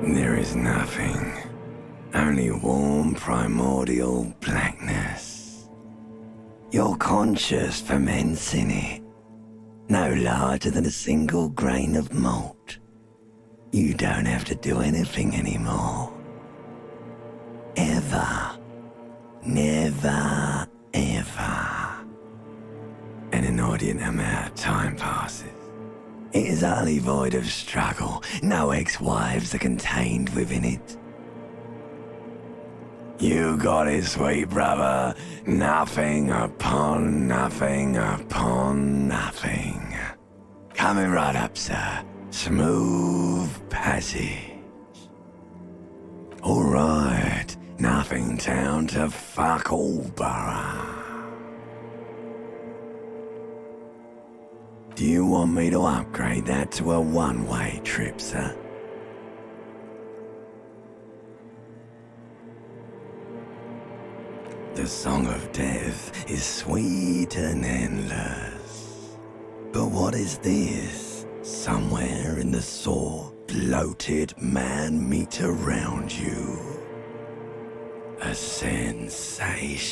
There is nothing. Only warm primordial blackness. Your conscious ferments in it. No larger than a single grain of malt. You don't have to do anything anymore. Ever. Never, ever. An inordinate amount of time passes. It is utterly void of struggle. No ex-wives are contained within it. You got it, sweet brother. Nothing upon nothing upon nothing. Coming right up, sir. Smooth passage. All right. Nothing down to fuck all borough. Do you want me to upgrade that to a one-way trip, sir? The song of death is sweet and endless. But what is this? Somewhere in the sore, bloated man meet around you. A sensation.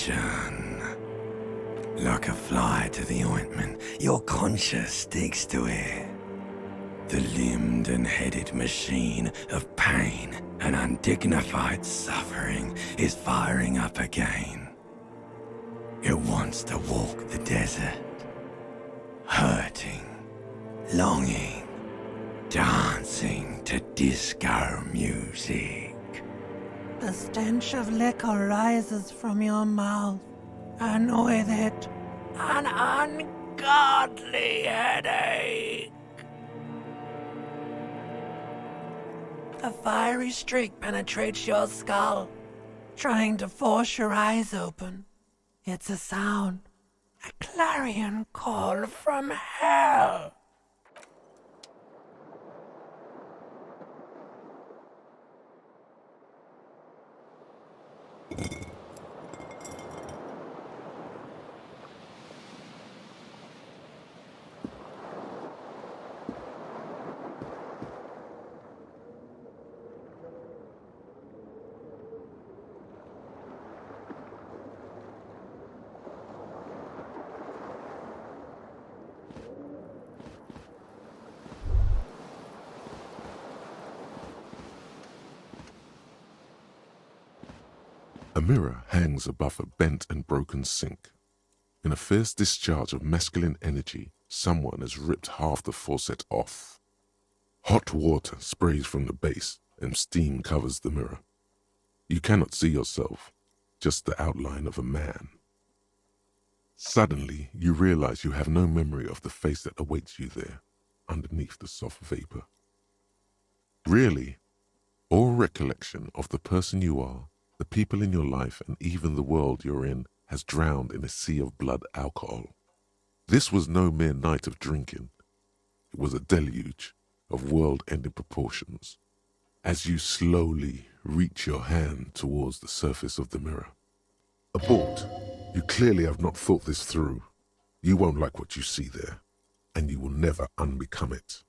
Like a fly to the ointment, your conscience sticks to it. The limbed and headed machine of pain and undignified suffering is firing up again. It wants to walk the desert, hurting, longing, dancing to disco music. The stench of liquor rises from your mouth, and with it, an ungodly headache. A fiery streak penetrates your skull, trying to force your eyes open. It's a sound, a clarion call from hell. A mirror hangs above a bent and broken sink. In a fierce discharge of masculine energy, someone has ripped half the faucet off. Hot water sprays from the base and steam covers the mirror. You cannot see yourself, just the outline of a man. Suddenly, you realize you have no memory of the face that awaits you there, underneath the soft vapor. Really, all recollection of the person you are, the people in your life, and even the world you're in has drowned in a sea of blood alcohol. This was no mere night of drinking. It was a deluge of world-ending proportions. As you slowly reach your hand towards the surface of the mirror. Abort. You clearly have not thought this through. You won't like what you see there, and you will never unbecome it.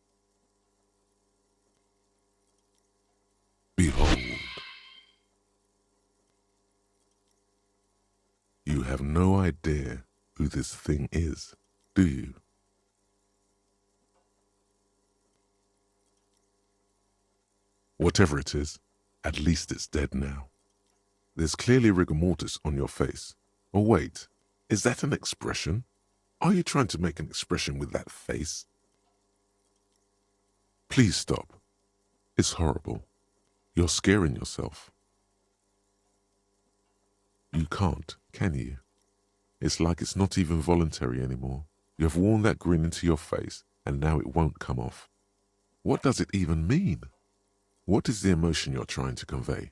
Behold. You have no idea who this thing is, do you? Whatever it is, at least it's dead now. There's clearly rigor mortis on your face. Or wait, is that an expression? Are you trying to make an expression with that face? Please stop. It's horrible. You're scaring yourself. You can't, can you? It's like it's not even voluntary anymore. You have worn that grin into your face, and now it won't come off. What does it even mean? What is the emotion you're trying to convey?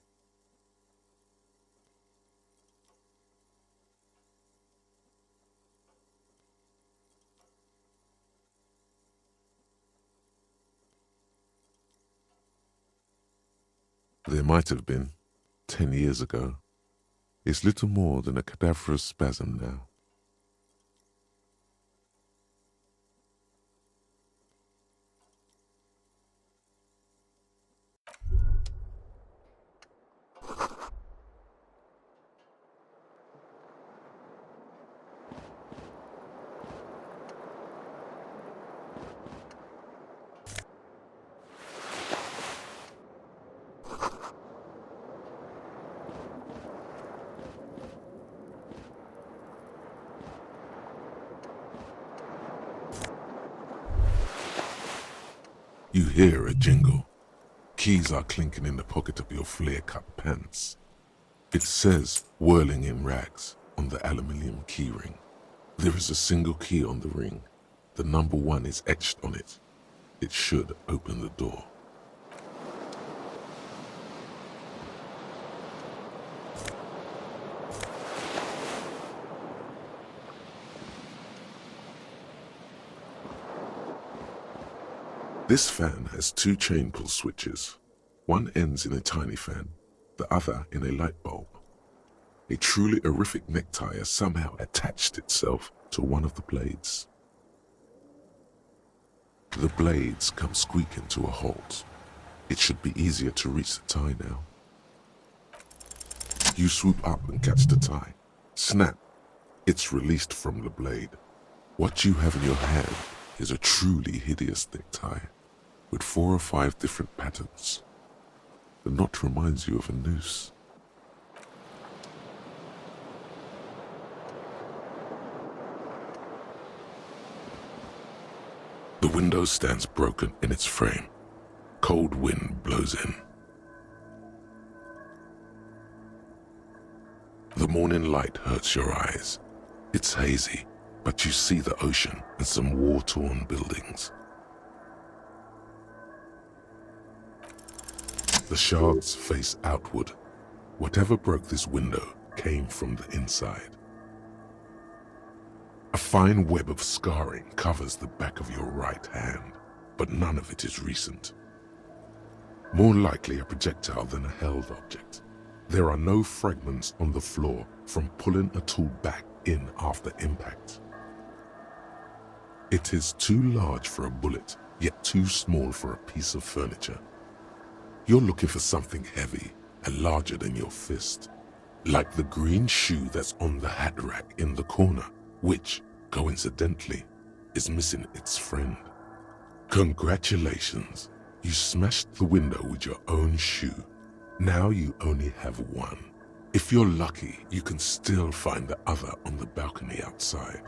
There might have been, 10 years ago. It's little more than a cadaverous spasm now. You hear a jingle. Keys are clinking in the pocket of your flare-cut pants. It says, whirling in rags, on the aluminium keyring. There is a single key on the ring. The number 1 is etched on it. It should open the door. This fan has 2 chain pull switches. One ends in a tiny fan, the other in a light bulb. A truly horrific necktie has somehow attached itself to one of the blades. The blades come squeaking to a halt. It should be easier to reach the tie now. You swoop up and catch the tie. Snap! It's released from the blade. What you have in your hand is a truly hideous necktie, with 4 or 5 different patterns. The knot reminds you of a noose. The window stands broken in its frame. Cold wind blows in. The morning light hurts your eyes. It's hazy, but you see the ocean and some war-torn buildings. The shards face outward. Whatever broke this window came from the inside. A fine web of scarring covers the back of your right hand, but none of it is recent. More likely a projectile than a held object. There are no fragments on the floor from pulling a tool back in after impact. It is too large for a bullet, yet too small for a piece of furniture. You're looking for something heavy and larger than your fist, like the green shoe that's on the hat rack in the corner, which, coincidentally, is missing its friend. Congratulations, you smashed the window with your own shoe. Now you only have one. If you're lucky, you can still find the other on the balcony outside.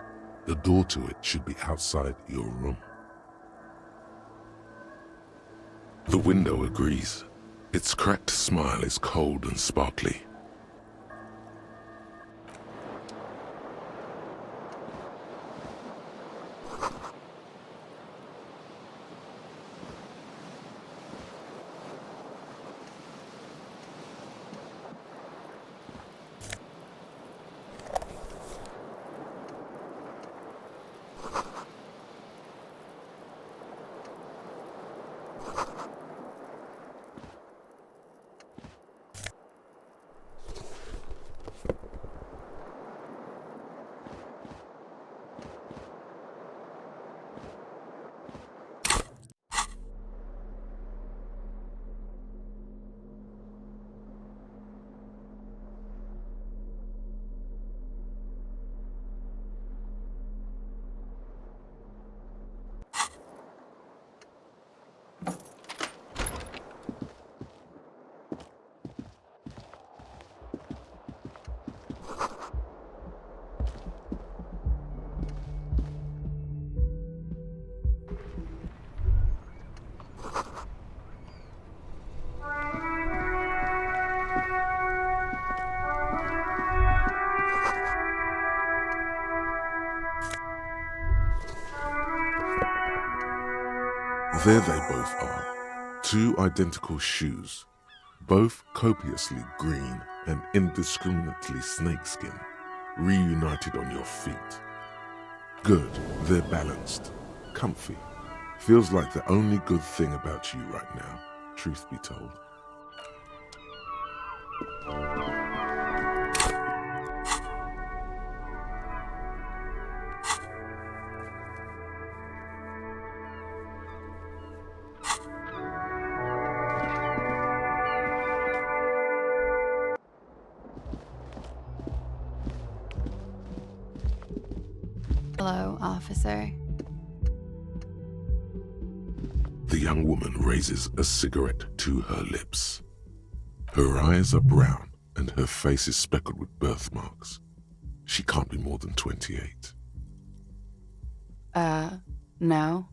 The door to it should be outside your room. The window agrees. Its cracked smile is cold and sparkly. There they both are, 2 identical shoes, both copiously green and indiscriminately snakeskin, reunited on your feet. Good, they're balanced, comfy. Feels like the only good thing about you right now, truth be told. Hello, officer. The young woman raises a cigarette to her lips. Her eyes are brown and her face is speckled with birthmarks. She can't be more than 28. No.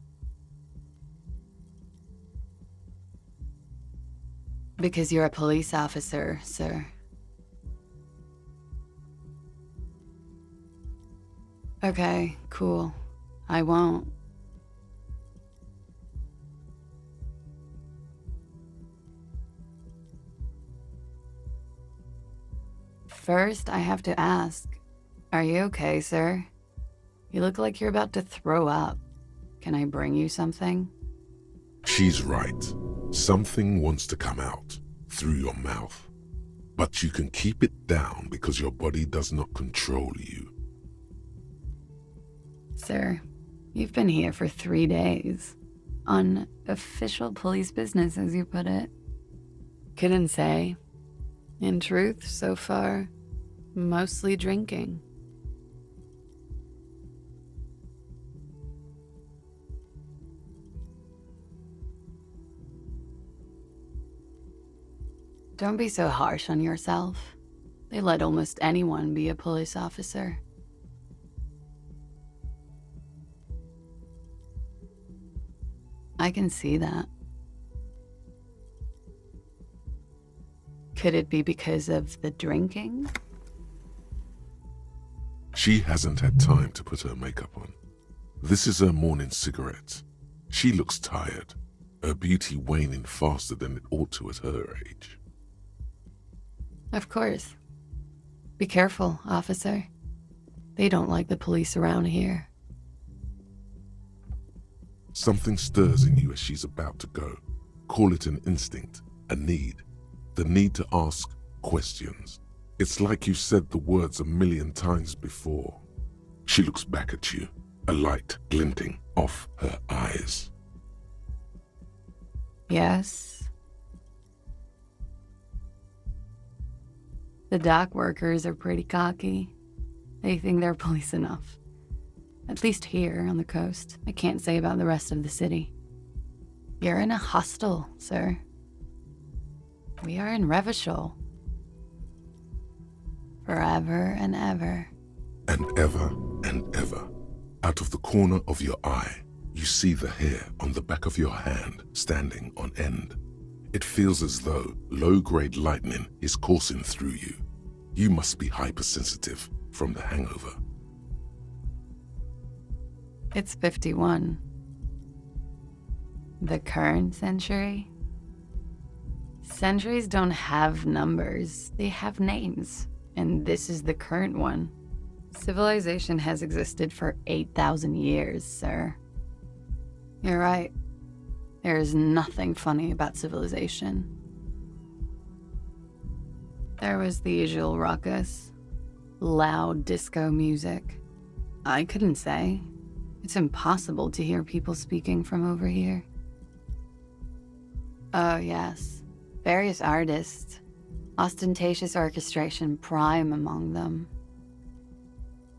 Because you're a police officer, sir. Okay, cool. I won't. First, I have to ask, are you okay, sir? You look like you're about to throw up. Can I bring you something? She's right. Something wants to come out through your mouth. But you can keep it down because your body does not control you. Sir, you've been here for 3 days. On official police business, as you put it. Couldn't say. In truth, so far, mostly drinking. Don't be so harsh on yourself. They let almost anyone be a police officer. I can see that. Could it be because of the drinking? She hasn't had time to put her makeup on. This is her morning cigarette. She looks tired, her beauty waning faster than it ought to at her age. Of course. Be careful, officer. They don't like the police around here. Something stirs in you as she's about to go. Call it an instinct, a need. The need to ask questions. It's like you've said the words 1,000,000 times before. She looks back at you, a light glinting off her eyes. Yes. The dock workers are pretty cocky. They think they're police enough. At least here on the coast. I can't say about the rest of the city. You're in a hostel, sir. We are in Revachol. Forever and ever. And ever and ever, out of the corner of your eye, you see the hair on the back of your hand standing on end. It feels as though low-grade lightning is coursing through you. You must be hypersensitive from the hangover. It's 51. The current century? Centuries don't have numbers, they have names. And this is the current one. Civilization has existed for 8,000 years, sir. You're right. There is nothing funny about civilization. There was the usual ruckus, loud disco music. I couldn't say. It's impossible to hear people speaking from over here. Oh, yes. Various artists. Ostentatious orchestration prime among them.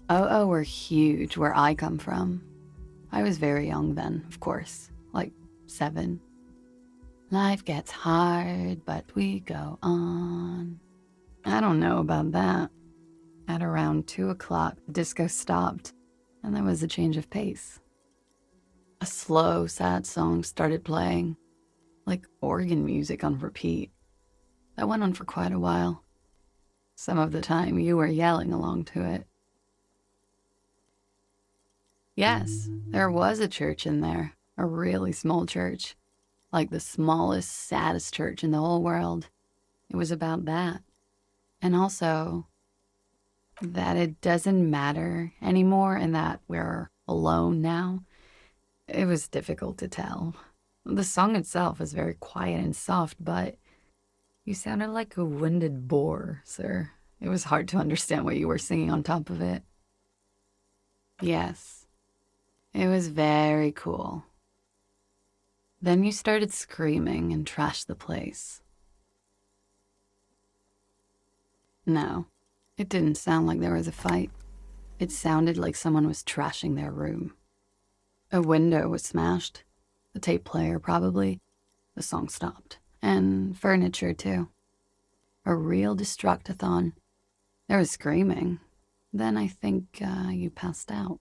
Oh, were huge where I come from. I was very young then, of course, like 7. Life gets hard, but we go on. I don't know about that. At around 2 o'clock, the disco stopped, and there was a change of pace. A slow, sad song started playing, like organ music on repeat. That went on for quite a while. Some of the time, you were yelling along to it. Yes, there was a church in there, a really small church, like the smallest, saddest church in the whole world. It was about that. And also, that it doesn't matter anymore and that we're alone now. It was difficult to tell. The song itself is very quiet and soft, but you sounded like a winded boar, sir. It was hard to understand what you were singing on top of it. Yes, it was very cool. Then you started screaming and trashed the place. No, it didn't sound like there was a fight. It sounded like someone was trashing their room. A window was smashed. The tape player, probably. The song stopped. And furniture, too. A real destructathon. There was screaming. Then I think you passed out.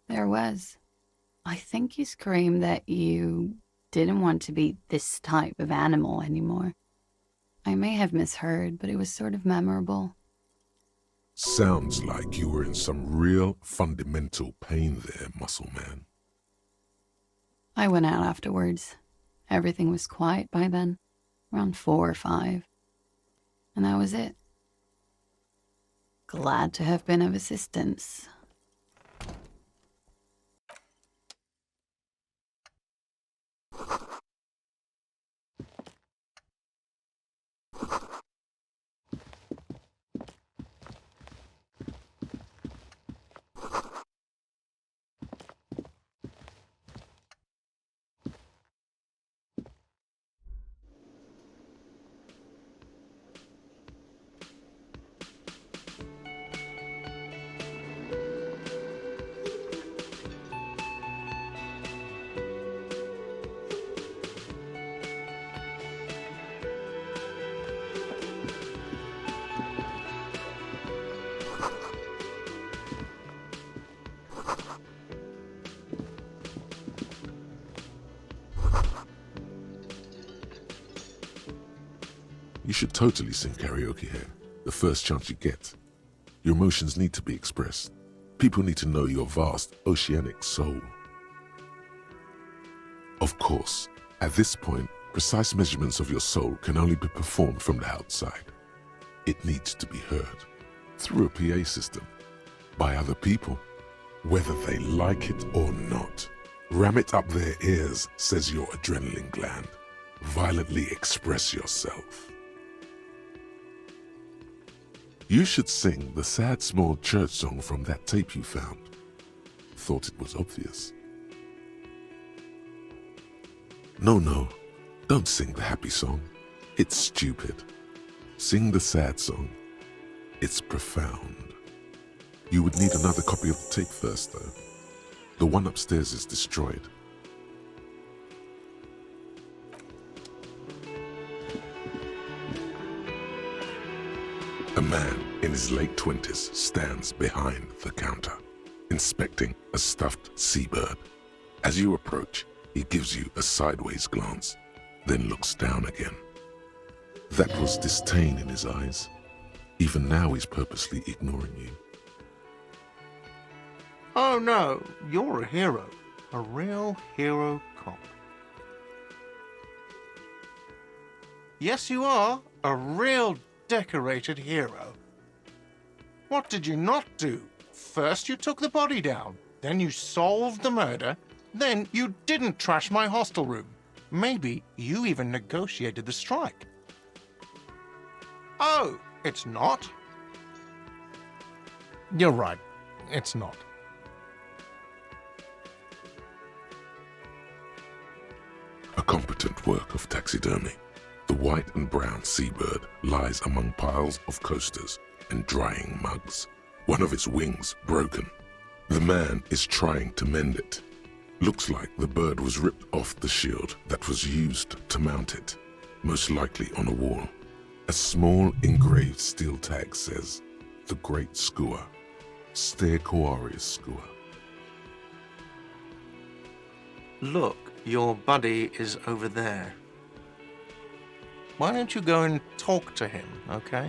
There was. I think you screamed that you didn't want to be this type of animal anymore. I may have misheard, but it was sort of memorable. Sounds like you were in some real fundamental pain there, muscle man. I went out afterwards. Everything was quiet by then, around 4 or 5. And that was it. Glad to have been of assistance. You should totally sing karaoke here, the first chance you get. Your emotions need to be expressed. People need to know your vast, oceanic soul. Of course, at this point, precise measurements of your soul can only be performed from the outside. It needs to be heard, through a PA system, by other people, whether they like it or not. Ram it up their ears, says your adrenaline gland. Violently express yourself. You should sing the sad small church song from that tape you found. Thought it was obvious. No, don't sing the happy song. It's stupid. Sing the sad song. It's profound. You would need another copy of the tape first, though. The one upstairs is destroyed. A man in his late 20s stands behind the counter, inspecting a stuffed seabird. As you approach, he gives you a sideways glance, then looks down again. That was disdain in his eyes. Even now he's purposely ignoring you. Oh no, you're a hero. A real hero cop. Yes, you are. A real decorated hero. What did you not do? First you took the body down, then you solved the murder, then you didn't trash my hostel room. Maybe you even negotiated the strike. Oh, it's not? You're right, it's not. A competent work of taxidermy. The white and brown seabird lies among piles of coasters and drying mugs. One of its wings broken. The man is trying to mend it. Looks like the bird was ripped off the shield that was used to mount it, most likely on a wall. A small engraved steel tag says, "The Great Skua, Ste Koari's Skua." Look, your buddy is over there. Why don't you go and talk to him, okay?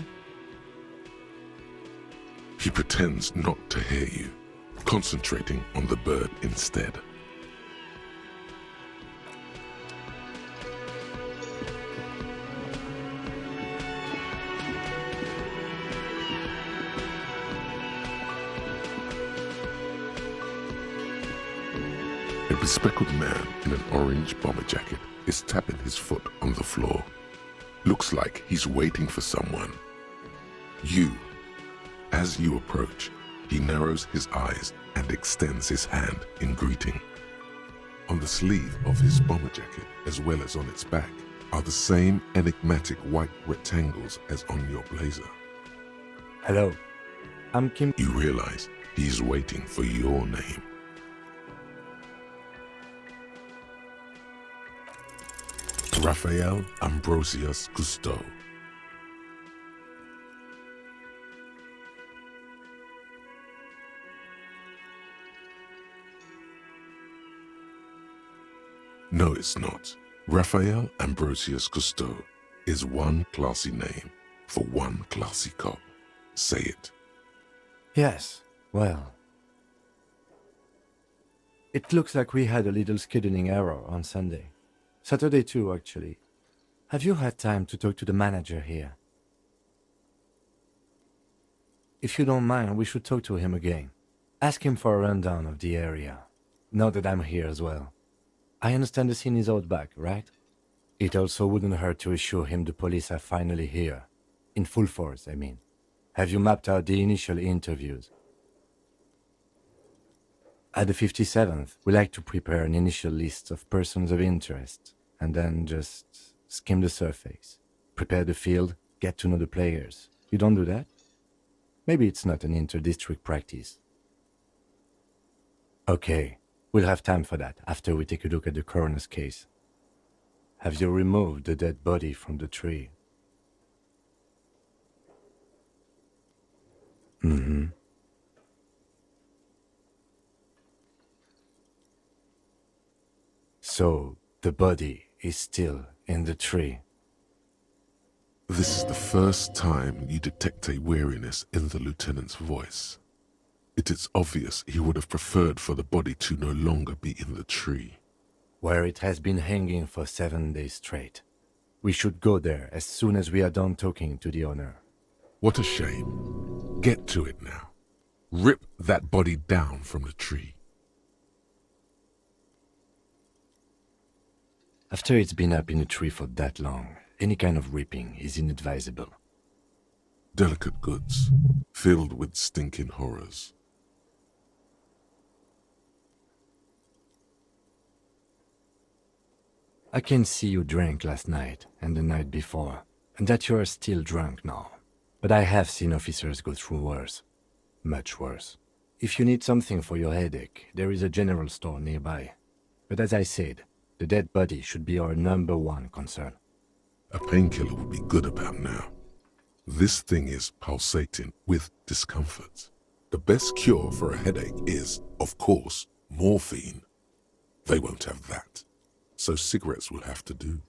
He pretends not to hear you, concentrating on the bird instead. A bespectacled man in an orange bomber jacket is tapping his foot on the floor. Looks like he's waiting for someone. As you approach, he narrows his eyes and extends his hand in greeting. On the sleeve of his bomber jacket, as well as on its back, are the same enigmatic white rectangles as on your blazer. Hello, I'm Kim. You realize he's waiting for your name. Raphael Ambrosius Cousteau. No, it's not. Raphael Ambrosius Cousteau is one classy name for one classy cop. Say it. Yes, well. It looks like we had a little scheduling error on Sunday. Saturday too, actually. Have you had time to talk to the manager here? If you don't mind, we should talk to him again. Ask him for a rundown of the area. Now that I'm here as well. I understand the scene is out back, right? It also wouldn't hurt to assure him the police are finally here. In full force, I mean. Have you mapped out the initial interviews? At the 57th, we like to prepare an initial list of persons of interest, and then just skim the surface. Prepare the field, get to know the players. You don't do that? Maybe it's not an inter-district practice. Okay, we'll have time for that after we take a look at the coroner's case. Have you removed the dead body from the tree? Mm-hmm. So, the body is still in the tree. This is the first time you detect a weariness in the lieutenant's voice. It is obvious he would have preferred for the body to no longer be in the tree. Where it has been hanging for 7 days straight. We should go there as soon as we are done talking to the owner. What a shame. Get to it now. Rip that body down from the tree. After it's been up in a tree for that long, any kind of ripping is inadvisable. Delicate goods, filled with stinking horrors. I can see you drank last night and the night before, and that you are still drunk now. But I have seen officers go through worse. Much worse. If you need something for your headache, there is a general store nearby. But as I said, the dead body should be our #1 concern. A painkiller would be good about now. This thing is pulsating with discomfort. The best cure for a headache is, of course, morphine. They won't have that, so cigarettes will have to do.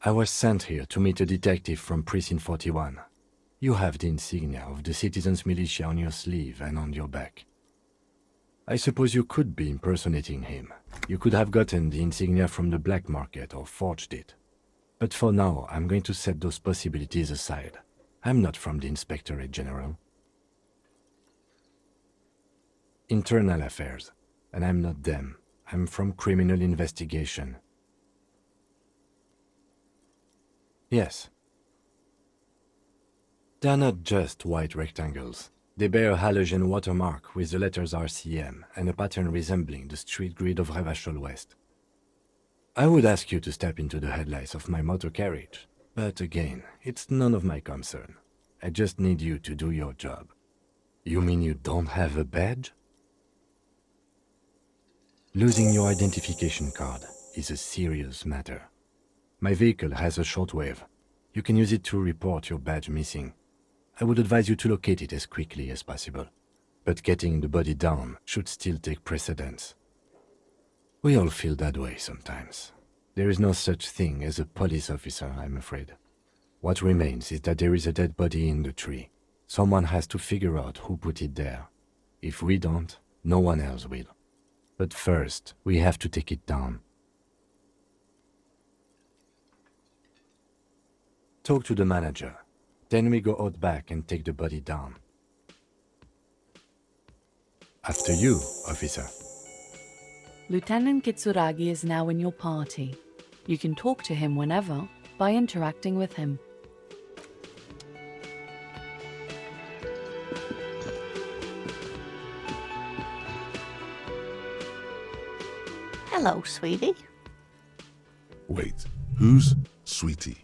I was sent here to meet a detective from Precinct 41. You have the insignia of the Citizens Militia on your sleeve and on your back. I suppose you could be impersonating him. You could have gotten the insignia from the black market or forged it. But for now, I'm going to set those possibilities aside. I'm not from the Inspectorate General. Internal affairs, and I'm not them. I'm from criminal investigation. Yes. They're not just white rectangles. They bear a halogen watermark with the letters RCM and a pattern resembling the street grid of Revachol West. I would ask you to step into the headlights of my motor carriage, but again, it's none of my concern. I just need you to do your job. You mean you don't have a badge? Losing your identification card is a serious matter. My vehicle has a shortwave. You can use it to report your badge missing. I would advise you to locate it as quickly as possible. But getting the body down should still take precedence. We all feel that way sometimes. There is no such thing as a police officer, I'm afraid. What remains is that there is a dead body in the tree. Someone has to figure out who put it there. If we don't, no one else will. But first, we have to take it down. Talk to the manager. Then we go out back and take the body down. After you, officer. Lieutenant Kitsuragi is now in your party. You can talk to him whenever by interacting with him. Hello, sweetie. Wait, who's Sweetie?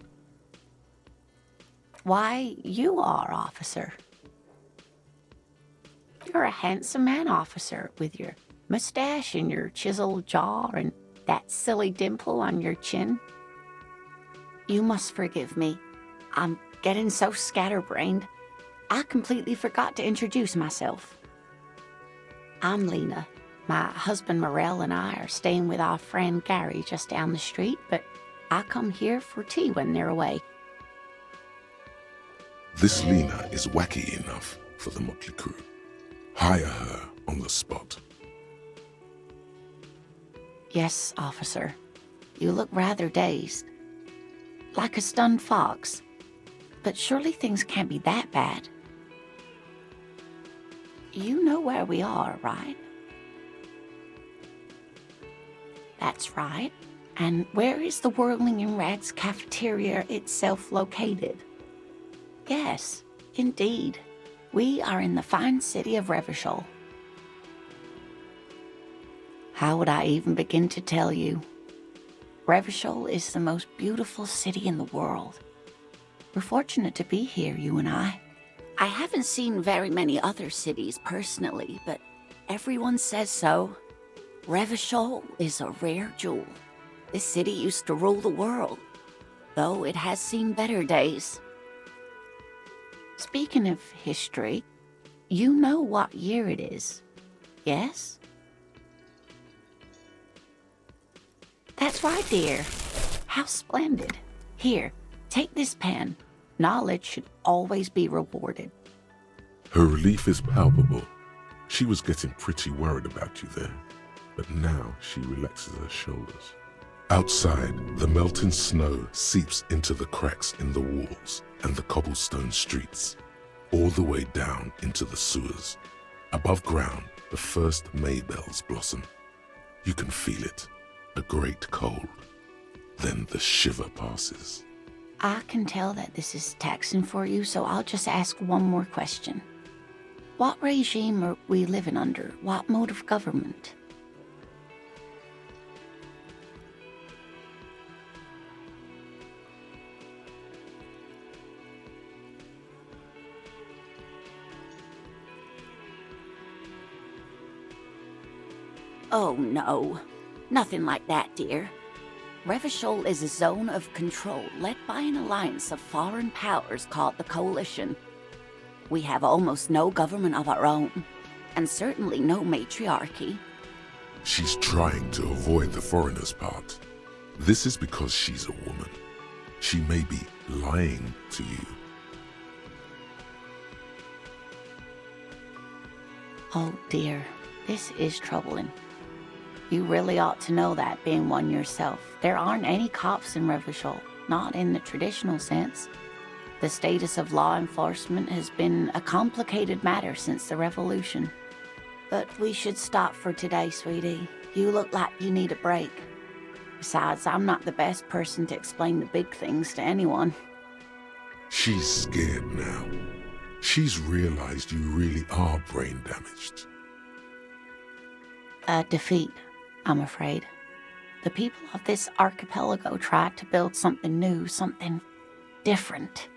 Why, you are, officer. You're a handsome man, officer, with your mustache and your chiseled jaw and that silly dimple on your chin. You must forgive me. I'm getting so scatterbrained. I completely forgot to introduce myself. I'm Lena. My husband Morel and I are staying with our friend Gary just down the street, but I come here for tea when they're away. This Lena is wacky enough for the motley crew. Hire her on the spot. Yes, officer. You look rather dazed. Like a stunned fox. But surely things can't be that bad. You know where we are, right? That's right. And where is the Whirling in Rags cafeteria itself located? Yes, indeed. We are in the fine city of Revachol. How would I even begin to tell you? Revachol is the most beautiful city in the world. We're fortunate to be here, you and I. I haven't seen very many other cities personally, but everyone says so. Revachol is a rare jewel. This city used to rule the world, though it has seen better days. Speaking of history, you know what year it is, yes? That's right, dear. How splendid. Here, take this pen. Knowledge should always be rewarded. Her relief is palpable. She was getting pretty worried about you there, but now she relaxes her shoulders. Outside, the melting snow seeps into the cracks in the walls and the cobblestone streets, all the way down into the sewers. Above ground, the first May bells blossom. You can feel it, a great cold. Then the shiver passes. I can tell that this is taxing for you, so I'll just ask one more question. What regime are we living under? What mode of government? Oh, no. Nothing like that, dear. Revachol is a zone of control led by an alliance of foreign powers called the Coalition. We have almost no government of our own, and certainly no matriarchy. She's trying to avoid the foreigner's part. This is because she's a woman. She may be lying to you. Oh dear, this is troubling. You really ought to know that, being one yourself. There aren't any cops in Revachol, not in the traditional sense. The status of law enforcement has been a complicated matter since the revolution. But we should stop for today, sweetie. You look like you need a break. Besides, I'm not the best person to explain the big things to anyone. She's scared now. She's realized you really are brain damaged. A defeat, I'm afraid. The people of this archipelago tried to build something new, something different.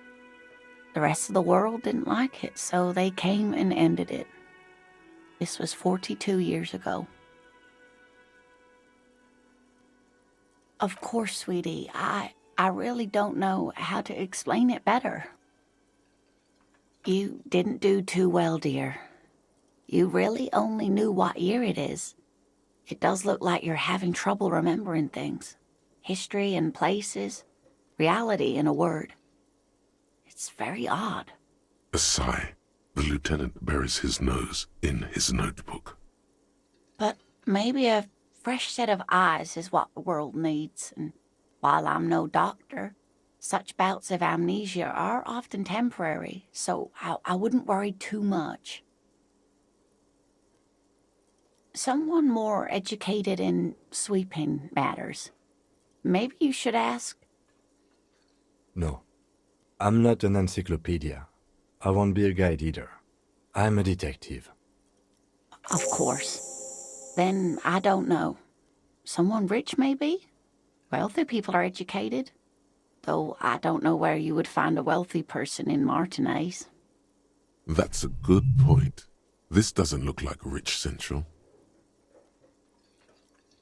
The rest of the world didn't like it, so they came and ended it. This was 42 years ago. Of course, sweetie, I really don't know how to explain it better. You didn't do too well, dear. You really only knew what year it is. It does look like you're having trouble remembering things. History and places. Reality, in a word. It's very odd. A sigh. The lieutenant buries his nose in his notebook. But maybe a fresh set of eyes is what the world needs, and while I'm no doctor, such bouts of amnesia are often temporary, so I wouldn't worry too much. Someone more educated in sweeping matters. Maybe you should ask. No, I'm not an encyclopedia. I won't be a guide either. I'm a detective. Of course. Then I don't know. Someone rich, maybe? Wealthy people are educated. Though I don't know where you would find a wealthy person in Martinez. That's a good point. This doesn't look like Rich Central.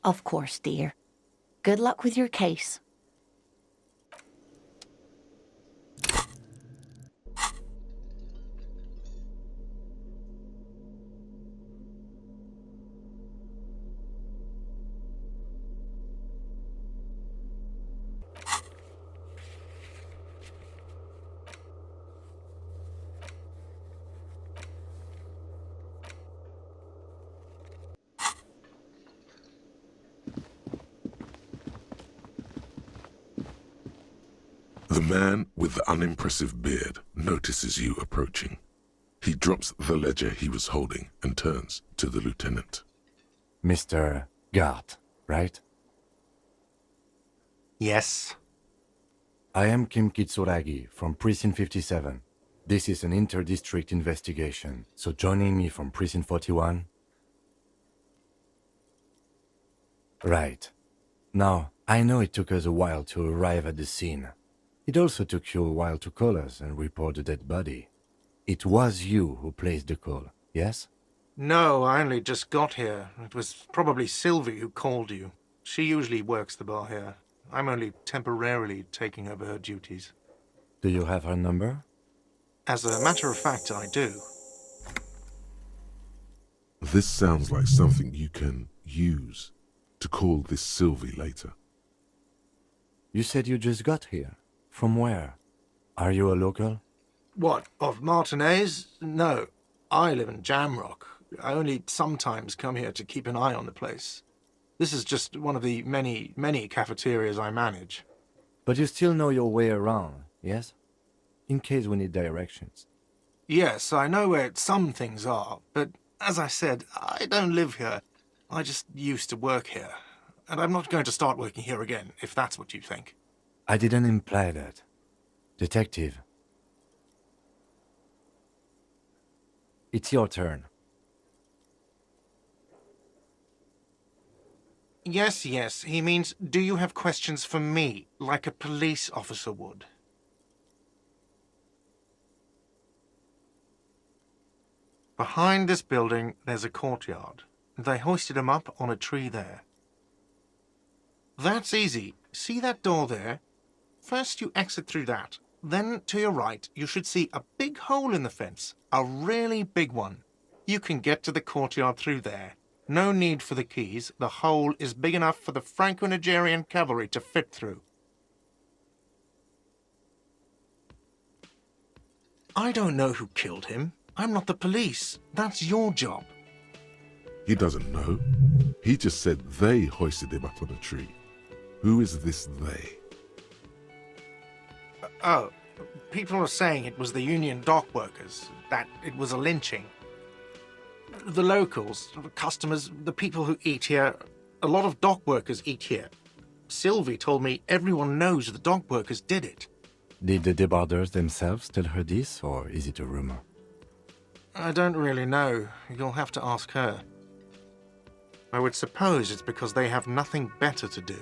Of course, dear. Good luck with your case. The man with the unimpressive beard notices you approaching. He drops the ledger he was holding and turns to the lieutenant. Mr. Gart, right? Yes. I am Kim Kitsuragi from Precinct 57. This is an inter-district investigation, so joining me from Precinct 41? Right. Now, I know it took us a while to arrive at the scene. It also took you a while to call us and report the dead body. It was you who placed the call, yes? No, I only just got here. It was probably Sylvie who called you. She usually works the bar here. I'm only temporarily taking over her duties. Do you have her number? As a matter of fact, I do. This sounds like something you can use to call this Sylvie later. You said you just got here. From where? Are you a local? What, of Martinez? No, I live in Jamrock. I only sometimes come here to keep an eye on the place. This is just one of the many cafeterias I manage. But you still know your way around, yes? In case we need directions. Yes, I know where some things are, but as I said, I don't live here. I just used to work here. And I'm not going to start working here again, if that's what you think. I didn't imply that. Detective. It's your turn. Yes, he means, do you have questions for me, like a police officer would? Behind this building, there's a courtyard. They hoisted him up on a tree there. That's easy. See that door there? First you exit through that. Then, to your right, you should see a big hole in the fence. A really big one. You can get to the courtyard through there. No need for the keys. The hole is big enough for the Franco-Nigerian cavalry to fit through. I don't know who killed him. I'm not the police. That's your job. He doesn't know. He just said they hoisted him up on a tree. Who is this they? Oh, people are saying it was the union dock workers, that it was a lynching. The locals, the customers, the people who eat here, a lot of dock workers eat here. Sylvie told me everyone knows the dock workers did it. Did the debarders themselves tell her this, or is it a rumor? I don't really know. You'll have to ask her. I would suppose it's because they have nothing better to do.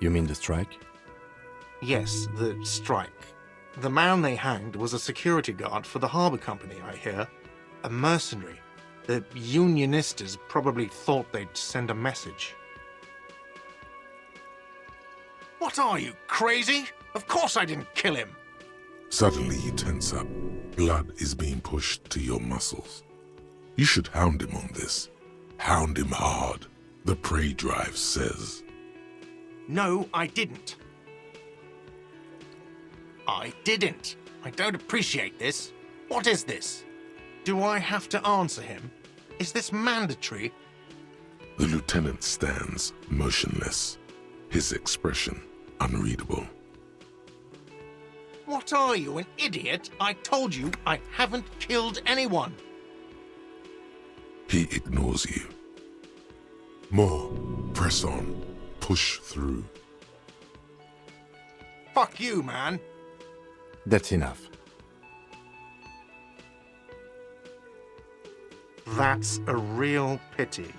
You mean the strike? Yes, the strike. The man they hanged was a security guard for the harbour company, I hear. A mercenary. The unionistas probably thought they'd send a message. What are you, crazy? Of course I didn't kill him! Suddenly you tense up. Blood is being pushed to your muscles. You should hound him on this. Hound him hard, the prey drive says. No, I didn't. I didn't. I don't appreciate this. What is this? Do I have to answer him? Is this mandatory? The lieutenant stands motionless, his expression unreadable. What are you, an idiot? I told you I haven't killed anyone. He ignores you. More. Press on. Push through. Fuck you, man. That's enough. That's a real pity.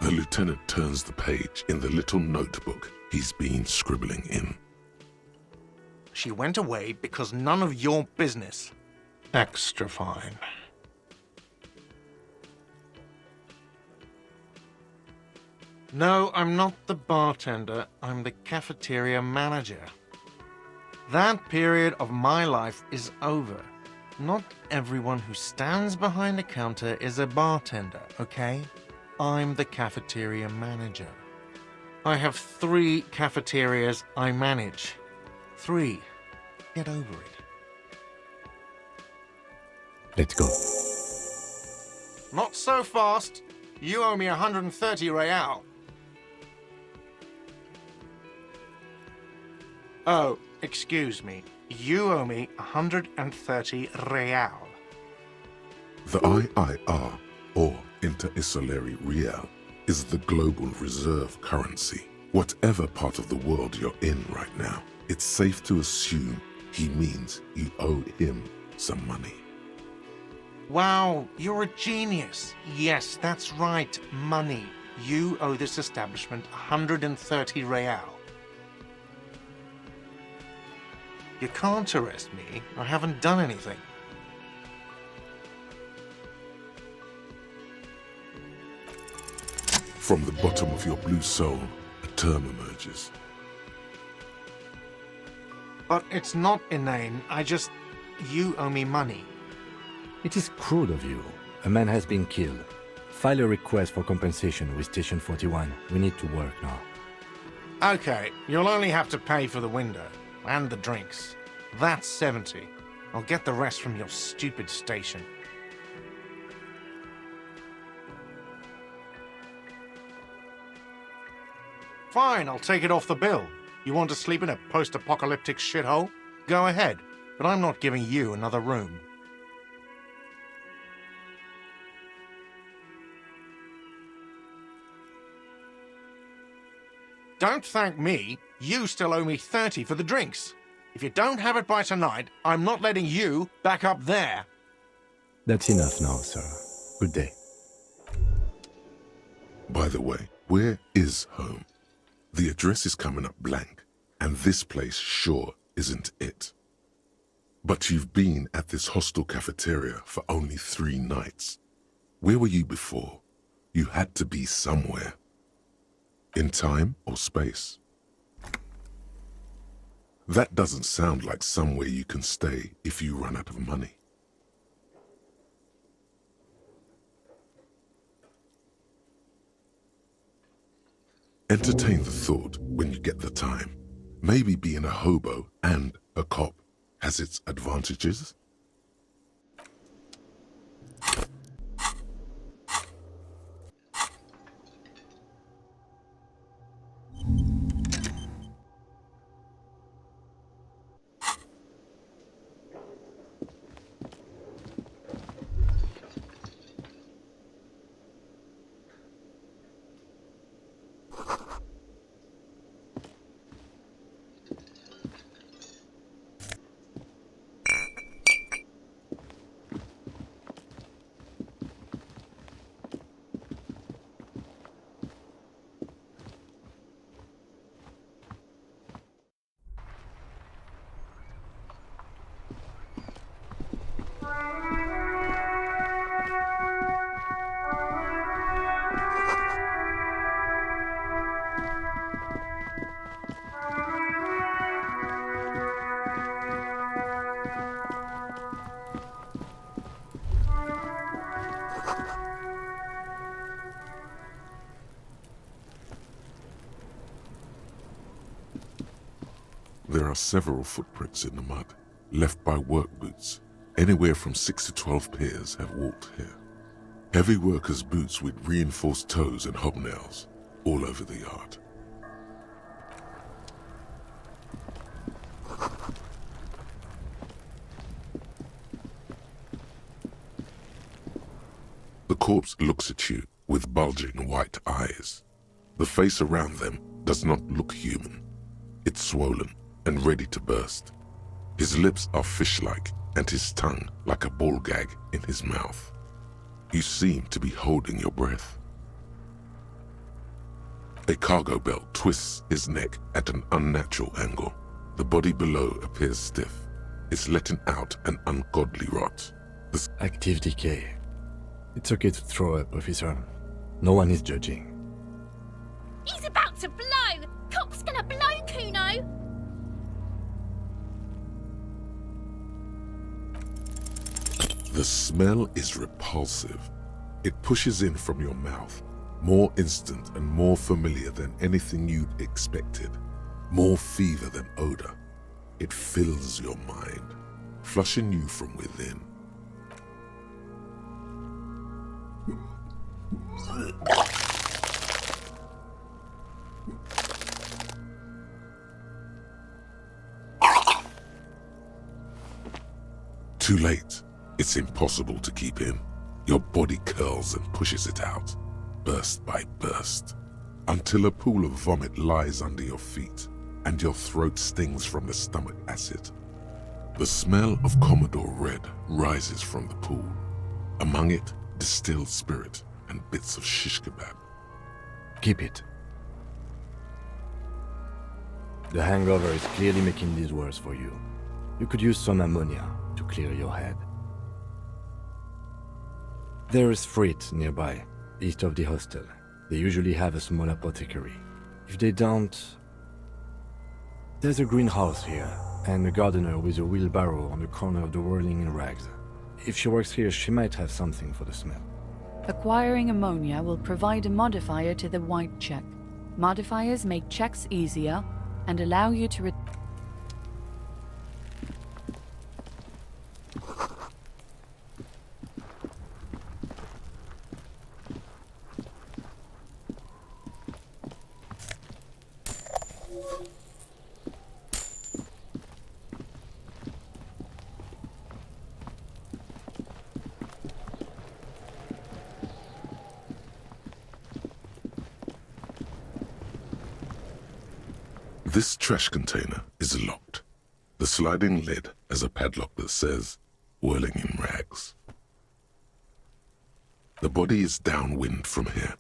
The lieutenant turns the page in the little notebook he's been scribbling in. She went away because none of your business. Extra fine. No, I'm not the bartender. I'm the cafeteria manager. That period of my life is over. Not everyone who stands behind a counter is a bartender, okay? I'm the cafeteria manager. I have 3 cafeterias I manage. 3. Get over it. Let's go. Not so fast. You owe me 130 real. Oh, excuse me. You owe me 130 real. The IIR, or Inter-Isolary Real, is the global reserve currency. Whatever part of the world you're in right now, it's safe to assume he means you owe him some money. Wow, you're a genius. Yes, that's right, money. You owe this establishment 130 real. You can't arrest me. I haven't done anything. From the bottom of your blue soul, a term emerges. But it's not inane. You owe me money. It is cruel of you. A man has been killed. File a request for compensation with Station 41. We need to work now. Okay, you'll only have to pay for the window and the drinks. That's 70. I'll get the rest from your stupid station. Fine, I'll take it off the bill. You want to sleep in a post-apocalyptic shithole? Go ahead, but I'm not giving you another room. Don't thank me. You still owe me 30 for the drinks. If you don't have it by tonight, I'm not letting you back up there. That's enough now, sir. Good day. By the way, where is home? The address is coming up blank, and this place sure isn't it. But you've been at this hostel cafeteria for only 3 nights. Where were you before? You had to be somewhere. In time or space? That doesn't sound like somewhere you can stay if you run out of money. Entertain the thought when you get the time. Maybe being a hobo and a cop has its advantages. There are several footprints in the mud, left by work boots. Anywhere from 6 to 12 pairs have walked here. Heavy workers' boots with reinforced toes and hobnails all over the yard. The corpse looks at you with bulging white eyes. The face around them does not look human. It's swollen and ready to burst. His lips are fish-like and his tongue like a ball gag in his mouth. You seem to be holding your breath. A cargo belt twists his neck at an unnatural angle. The body below appears stiff. It's letting out an ungodly rot. Active decay. It's okay to throw up, officer. No one is judging. He's about to blow! Cop's gonna blow, Kuno! The smell is repulsive. It pushes in from your mouth, more instant and more familiar than anything you'd expected, more fever than odor. It fills your mind, flushing you from within. Too late. It's impossible to keep in. Your body curls and pushes it out, burst by burst, until a pool of vomit lies under your feet and your throat stings from the stomach acid. The smell of Commodore Red rises from the pool. Among it, distilled spirit and bits of shish kebab. Keep it. The hangover is clearly making this worse for you. You could use some ammonia to clear your head. There is Frit nearby, east of the hostel. They usually have a small apothecary. If they don't... There's a greenhouse here, and a gardener with a wheelbarrow on the corner of the whirling in rags. If she works here, she might have something for the smell. Acquiring ammonia will provide a modifier to the white check. Modifiers make checks easier and allow you to This trash container is locked. The sliding lid has a padlock that says, whirling in rags. The body is downwind from here.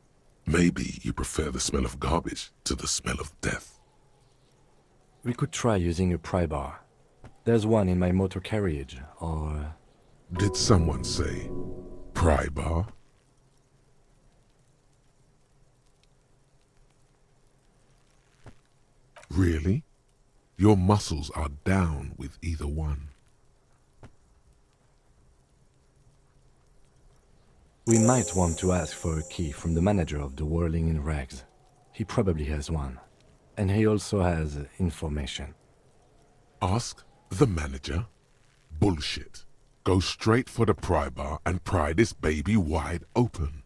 Maybe you prefer the smell of garbage to the smell of death. We could try using a pry bar. There's one in my motor carriage, or... Did someone say pry bar? Really? Your muscles are down with either one. We might want to ask for a key from the manager of the Whirling in Rags. He probably has one. And he also has information. Ask the manager? Bullshit. Go straight for the pry bar and pry this baby wide open.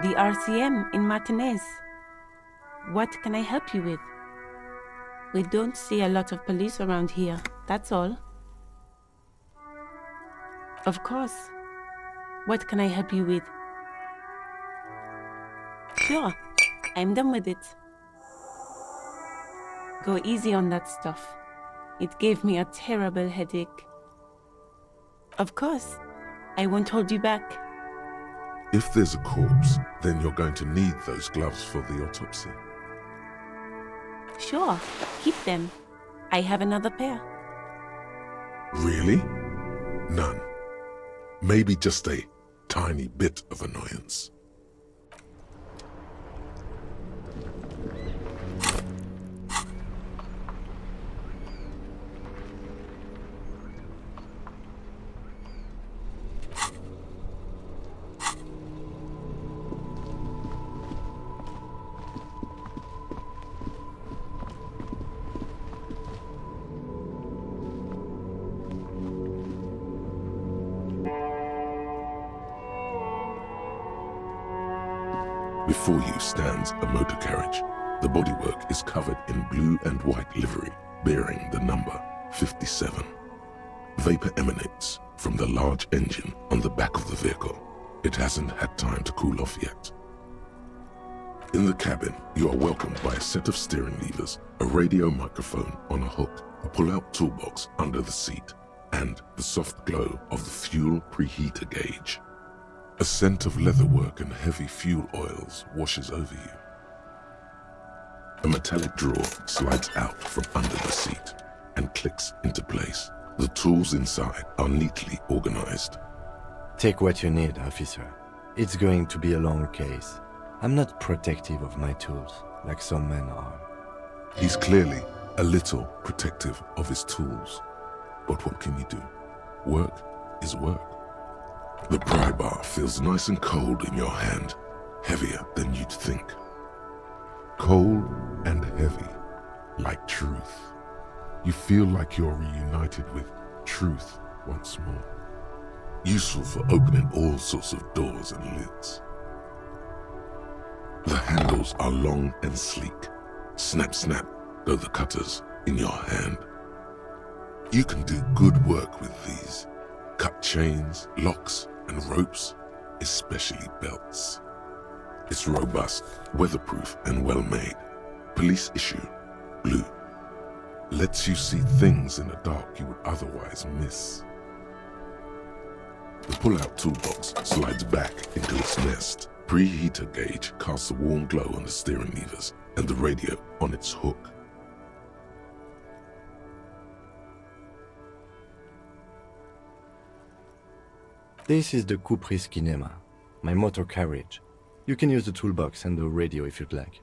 The RCM in Martinez. What can I help you with? We don't see a lot of police around here, that's all. Of course. What can I help you with? Sure, I'm done with it. Go easy on that stuff. It gave me a terrible headache. Of course, I won't hold you back. If there's a corpse, then you're going to need those gloves for the autopsy. Sure, keep them. I have another pair. Really? None. Maybe just a tiny bit of annoyance. Before you stands a motor carriage. The bodywork is covered in blue and white livery, bearing the number 57. Vapor emanates from the large engine on the back of the vehicle. It hasn't had time to cool off yet. In the cabin, you are welcomed by a set of steering levers, a radio microphone on a hook, a pull-out toolbox under the seat, and the soft glow of the fuel preheater gauge. A scent of leatherwork and heavy fuel oils washes over you. A metallic drawer slides out from under the seat and clicks into place. The tools inside are neatly organized. Take what you need, officer. It's going to be a long case. I'm not protective of my tools, like some men are. He's clearly a little protective of his tools. But what can you do? Work is work. The pry bar feels nice and cold in your hand, heavier than you'd think. Cold and heavy, like truth. You feel like you're reunited with truth once more. Useful for opening all sorts of doors and lids. The handles are long and sleek. Snap, snap, go the cutters in your hand. You can do good work with these. Cut chains, locks, and ropes, especially belts. It's robust, weatherproof, and well-made. Police issue, blue. Lets you see things in the dark you would otherwise miss. The pull-out toolbox slides back into its nest. Preheater gauge casts a warm glow on the steering levers and the radio on its hook. This is the Kupris Kinema, my motor carriage. You can use the toolbox and the radio if you'd like.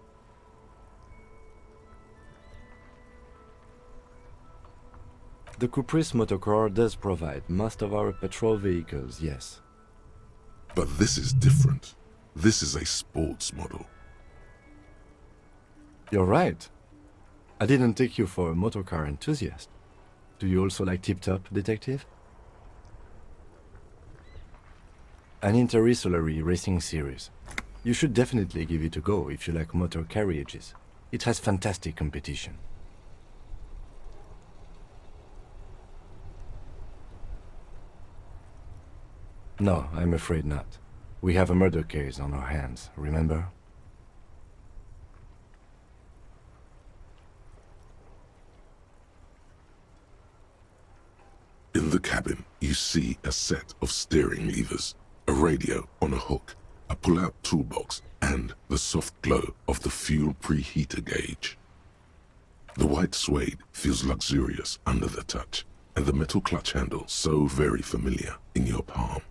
The Kupris motorcar does provide most of our patrol vehicles, yes. But this is different. This is a sports model. You're right. I didn't take you for a motorcar enthusiast. Do you also like tip-top, detective? An interstellary racing series. You should definitely give it a go if you like motor carriages. It has fantastic competition. No, I'm afraid not. We have a murder case on our hands, remember? In the cabin, you see a set of steering levers, a radio on a hook, a pull-out toolbox, and the soft glow of the fuel preheater gauge. The white suede feels luxurious under the touch, and the metal clutch handle so very familiar in your palm.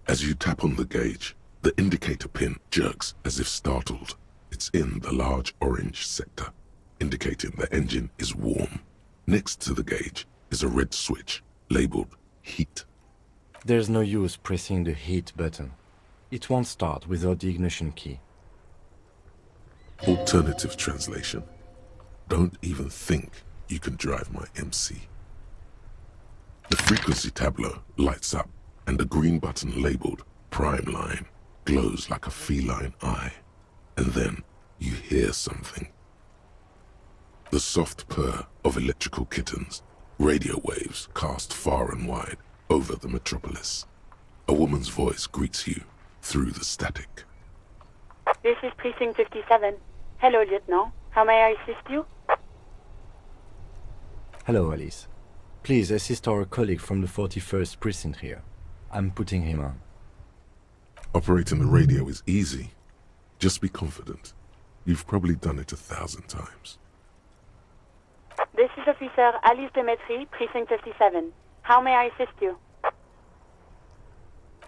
As you tap on the gauge, the indicator pin jerks as if startled. It's in the large orange sector, indicating the engine is warm. Next to the gauge is a red switch labeled heat. There's no use pressing the heat button. It won't start without the ignition key. Alternative translation. Don't even think you can drive my MC. The frequency tableau lights up, and the green button labeled Prime Line glows like a feline eye. And then you hear something. The soft purr of electrical kittens, radio waves cast far and wide over the metropolis. A woman's voice greets you through the static. This is Precinct 57. Hello, Lieutenant. How may I assist you? Hello, Alice. Please assist our colleague from the 41st Precinct here. I'm putting him on. Operating the radio is easy. Just be confident. You've probably done it 1,000 times. This is Officer Alice Demetri, Precinct 57. How may I assist you?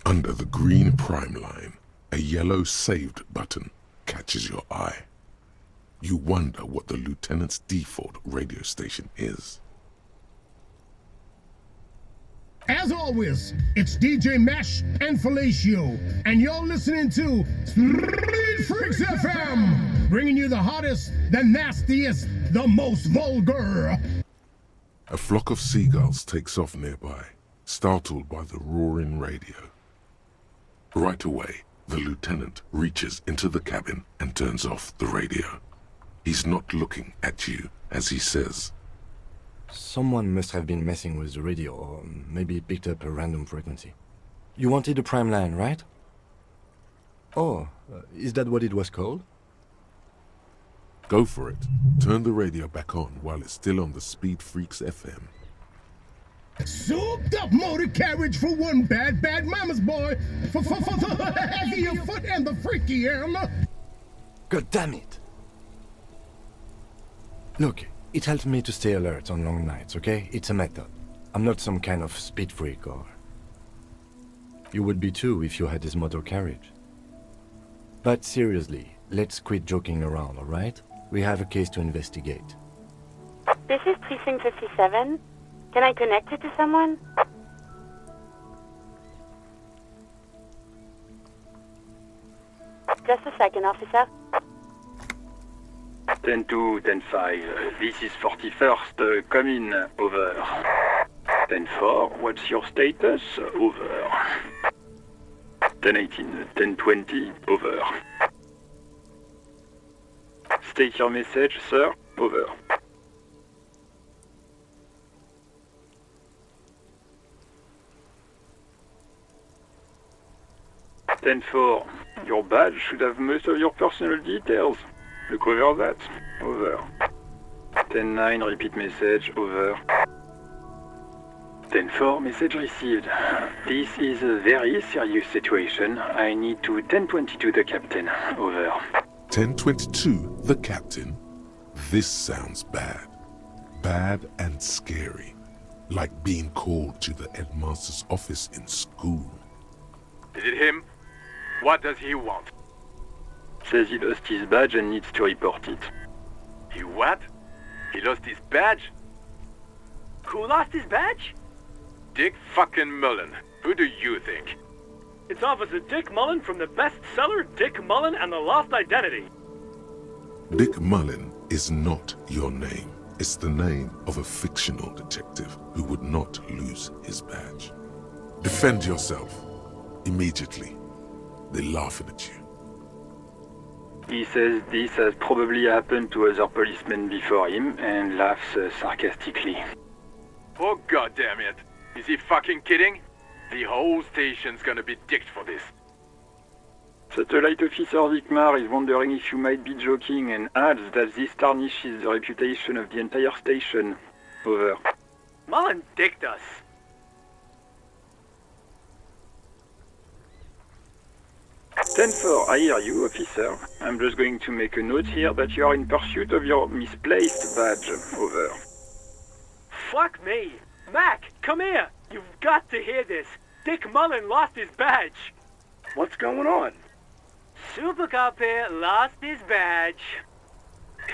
Under the green prime line, a yellow saved button catches your eye. You wonder what the lieutenant's default radio station is. As always, it's DJ Mesh and Felicio, and you're listening to Street Freaks FM, bringing you the hottest, the nastiest, the most vulgar. A flock of seagulls takes off nearby, startled by the roaring radio. Right away, the lieutenant reaches into the cabin and turns off the radio. He's not looking at you as he says, Someone must have been messing with the radio, or maybe picked up a random frequency. You wanted a prime line, right? Oh, is that what it was called? Go for it. Turn the radio back on while it's still on the Speed Freaks FM. Souped up motor carriage for one bad mama's boy, for the heavier foot and the freaky arm. God damn it! Look, it helps me to stay alert on long nights, okay? It's a method. I'm not some kind of speed freak or... You would be too if you had this motor carriage. But seriously, let's quit joking around, alright? We have a case to investigate. This is Precinct 57. Can I connect it to someone? Just a second, officer. 10-2, 10-5. This is 41st. Come in. Over. 10-4. What's your status? Over. 10-18. 10-20. Over. State your message, sir. Over. Ten-4. Your badge should have most of your personal details. Look over that. Over. 10-9. Repeat message. Over. 10-4. Message received. This is a very serious situation. I need to 10-22 the captain. Over. 1022, the captain. This sounds bad. Bad and scary. Like being called to the headmaster's office in school. Is it him? What does he want? Says he lost his badge and needs to report it. He what? He lost his badge? Who lost his badge? Dick fucking Mullen. Who do you think? It's Officer Dick Mullen from the bestseller Dick Mullen and the Lost Identity. Dick Mullen is not your name. It's the name of a fictional detective who would not lose his badge. Defend yourself. Immediately. They're laughing at you. He says this has probably happened to other policemen before him and laughs sarcastically. Oh goddamn it! Is he fucking kidding? The whole station's gonna be dicked for this. Satellite Officer Vikmar is wondering if you might be joking and adds that this tarnishes the reputation of the entire station. Over. Mullen dicked us. I hear you, officer. I'm just going to make a note here that you are in pursuit of your misplaced badge. Over. Fuck me. Mac, come here. You've got to hear this. Dick Mullen lost his badge. What's going on? Super Cop here lost his badge.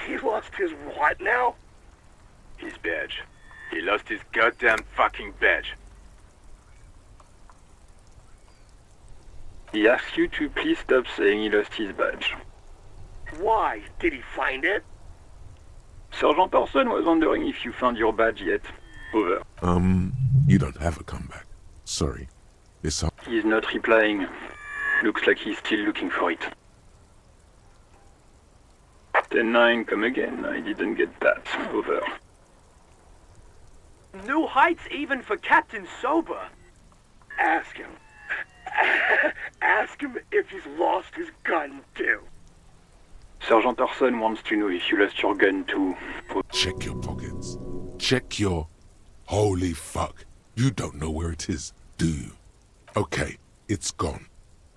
He lost his what now? His badge. He lost his goddamn fucking badge. He asks you to please stop saying he lost his badge. Why? Did he find it? Sergeant Person was wondering if you found your badge yet. Over. You don't have a comeback. Sorry. He's not replying. Looks like he's still looking for it. 10-9, come again. I didn't get that. Over. New heights even for Captain Sober. Ask him. Ask him if he's lost his gun, too. Sergeant Orson wants to know if you lost your gun, too. Check your pockets. Check your... Holy fuck. You don't know where it is, do you? Okay, it's gone.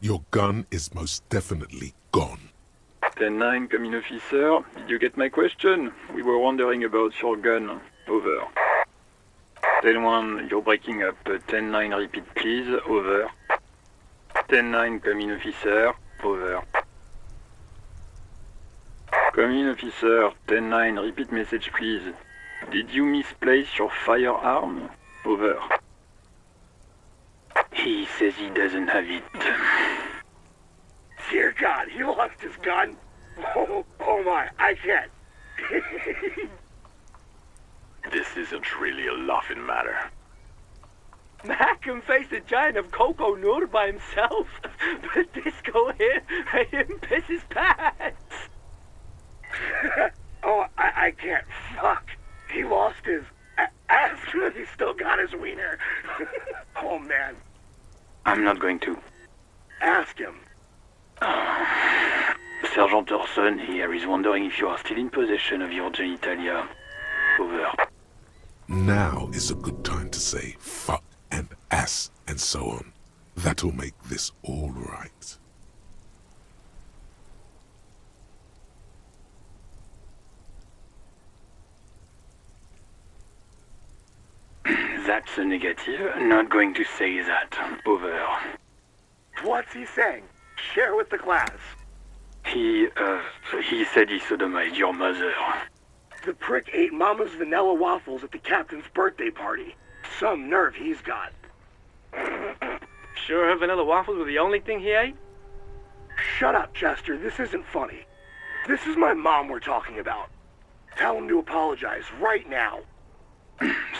Your gun is most definitely gone. 10-9, come in, officer. Did you get my question? We were wondering about your gun. Over. 10-1, you're breaking up. 10-9, repeat please. Over. 10-9, come in, officer. Over. Come in, officer. 10-9, repeat message please. Did you misplace your firearm? Over. He says he doesn't have it. Dear God, he lost his gun? Oh my, I can't. This isn't really a laughing matter. Mac can face a giant of Coco Nur by himself, but Disco here made him piss his pants. Oh, I can't. Fuck. He lost his... Ask him if he's still got his wiener. Oh, man. I'm not going to. Ask him. Sergeant Orson here is wondering if you are still in possession of your genitalia. Over. Now is a good time to say fuck and ass and so on. That'll make this all right. That's a negative. Not going to say that. Over. What's he saying? Share with the class. He said he sodomized your mother. The prick ate Mama's vanilla waffles at the captain's birthday party. Some nerve he's got. Sure her vanilla waffles were the only thing he ate? Shut up, Chester. This isn't funny. This is my mom we're talking about. Tell him to apologize right now.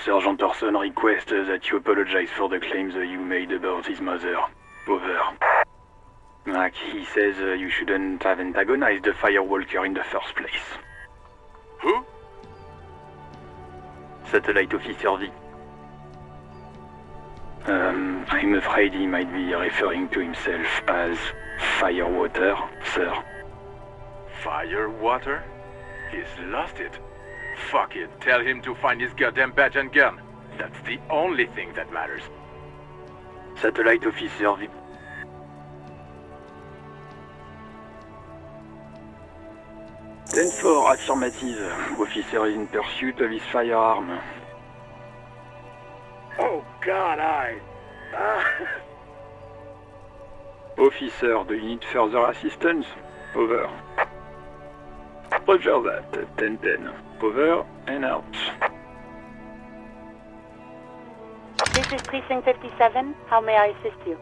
Sergeant Orson requests that you apologize for the claims you made about his mother. Over. Like, he says you shouldn't have antagonized the Firewalker in the first place. Who? Satellite Officer V. I'm afraid he might be referring to himself as Firewater, sir. Firewater? He's lost it. Fuck it. Tell him to find his goddamn badge and gun. That's the only thing that matters. Satellite Officer V. Ten for affirmative. Officer is in pursuit of his firearm. Oh, God, Officer, do you need further assistance? Over. Roger that. 10-10. Over and out. This is Precinct 57. How may I assist you?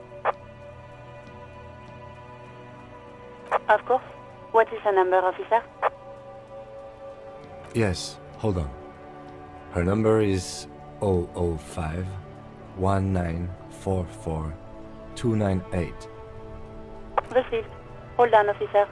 Of course. What is her number, officer? Yes, hold on. Her number is 005 1944 298. Received. Hold on, officer.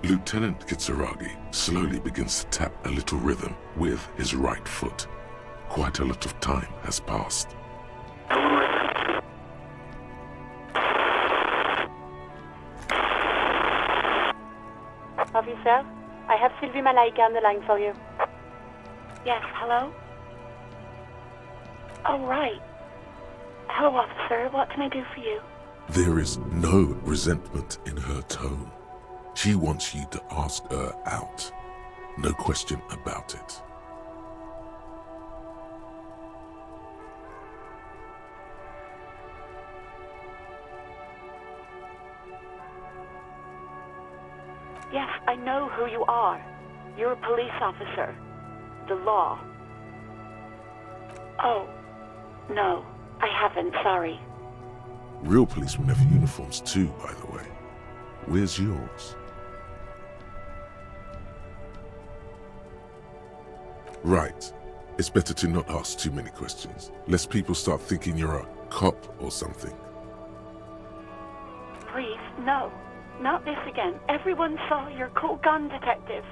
Lieutenant Kitsuragi slowly begins to tap a little rhythm with his right foot. Quite a lot of time has passed. Officer, I have Sylvie Malaika on the line for you. Yes, hello? Oh, right. Hello, officer. What can I do for you? There is no resentment in her tone. She wants you to ask her out. No question about it. Yes, I know who you are. You're a police officer. The law. Oh, no, I haven't, sorry. Real policemen have uniforms too, by the way. Where's yours? Right. It's better to not ask too many questions, lest people start thinking you're a cop or something. Please, no. Not this again. Everyone saw your cool gun detective.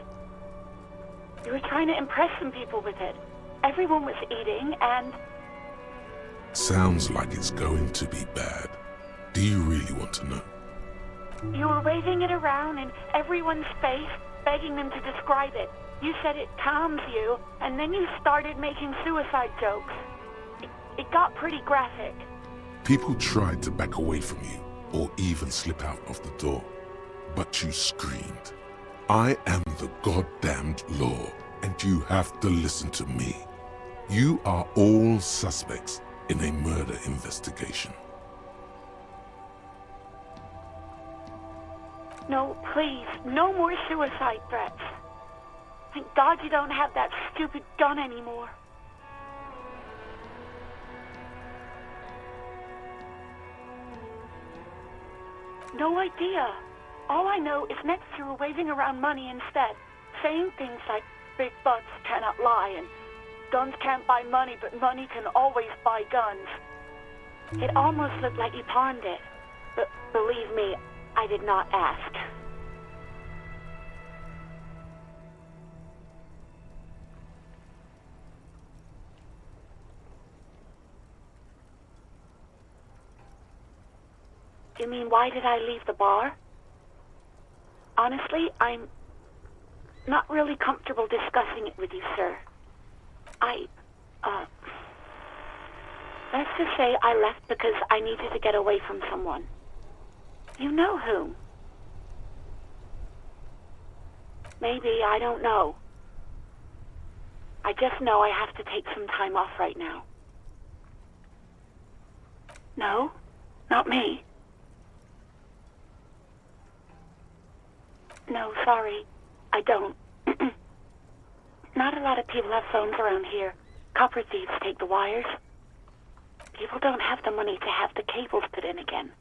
You were trying to impress some people with it. Everyone was eating and... Sounds like it's going to be bad. Do you really want to know? You were waving it around in everyone's face, begging them to describe it. You said it calms you, and then you started making suicide jokes. It got pretty graphic. People tried to back away from you, or even slip out of the door. But you screamed, "I am the goddamned law, and you have to listen to me. You are all suspects in a murder investigation." No, please, no more suicide threats. Thank God you don't have that stupid gun anymore. No idea. All I know is next you were waving around money instead, saying things like big butts cannot lie and guns can't buy money, but money can always buy guns. It almost looked like you pawned it, but believe me, I did not ask. You mean, why did I leave the bar? Honestly, I'm not really comfortable discussing it with you, sir. I just say I left because I needed to get away from someone. You know who. Maybe, I don't know. I just know I have to take some time off right now. No, not me. No, sorry, I don't. Not a lot of people have phones around here. Copper thieves take the wires. People don't have the money to have the cables put in again.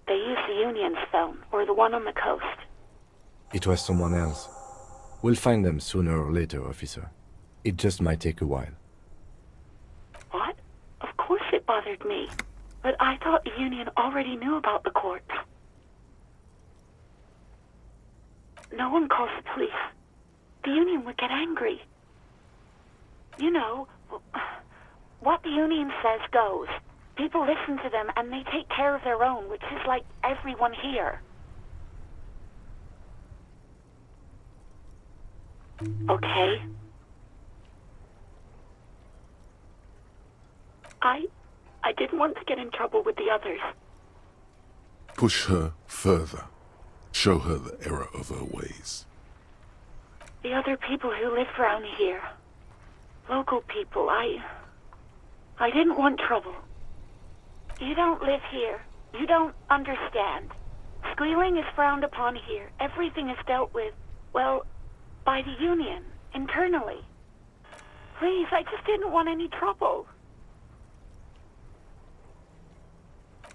They use the Union's phone, or the one on the coast. It was someone else. We'll find them sooner or later, officer. It just might take a while. What? Of course it bothered me. But I thought the Union already knew about the court. No one calls the police. The Union would get angry. You know, what the Union says goes. People listen to them and they take care of their own, which is like everyone here. Okay. I didn't want to get in trouble with the others. Push her further. Show her the error of her ways. The other people who live around here. Local people, I didn't want trouble. You don't live here. You don't understand. Squealing is frowned upon here. Everything is dealt with, well, by the Union, internally. Please, I just didn't want any trouble.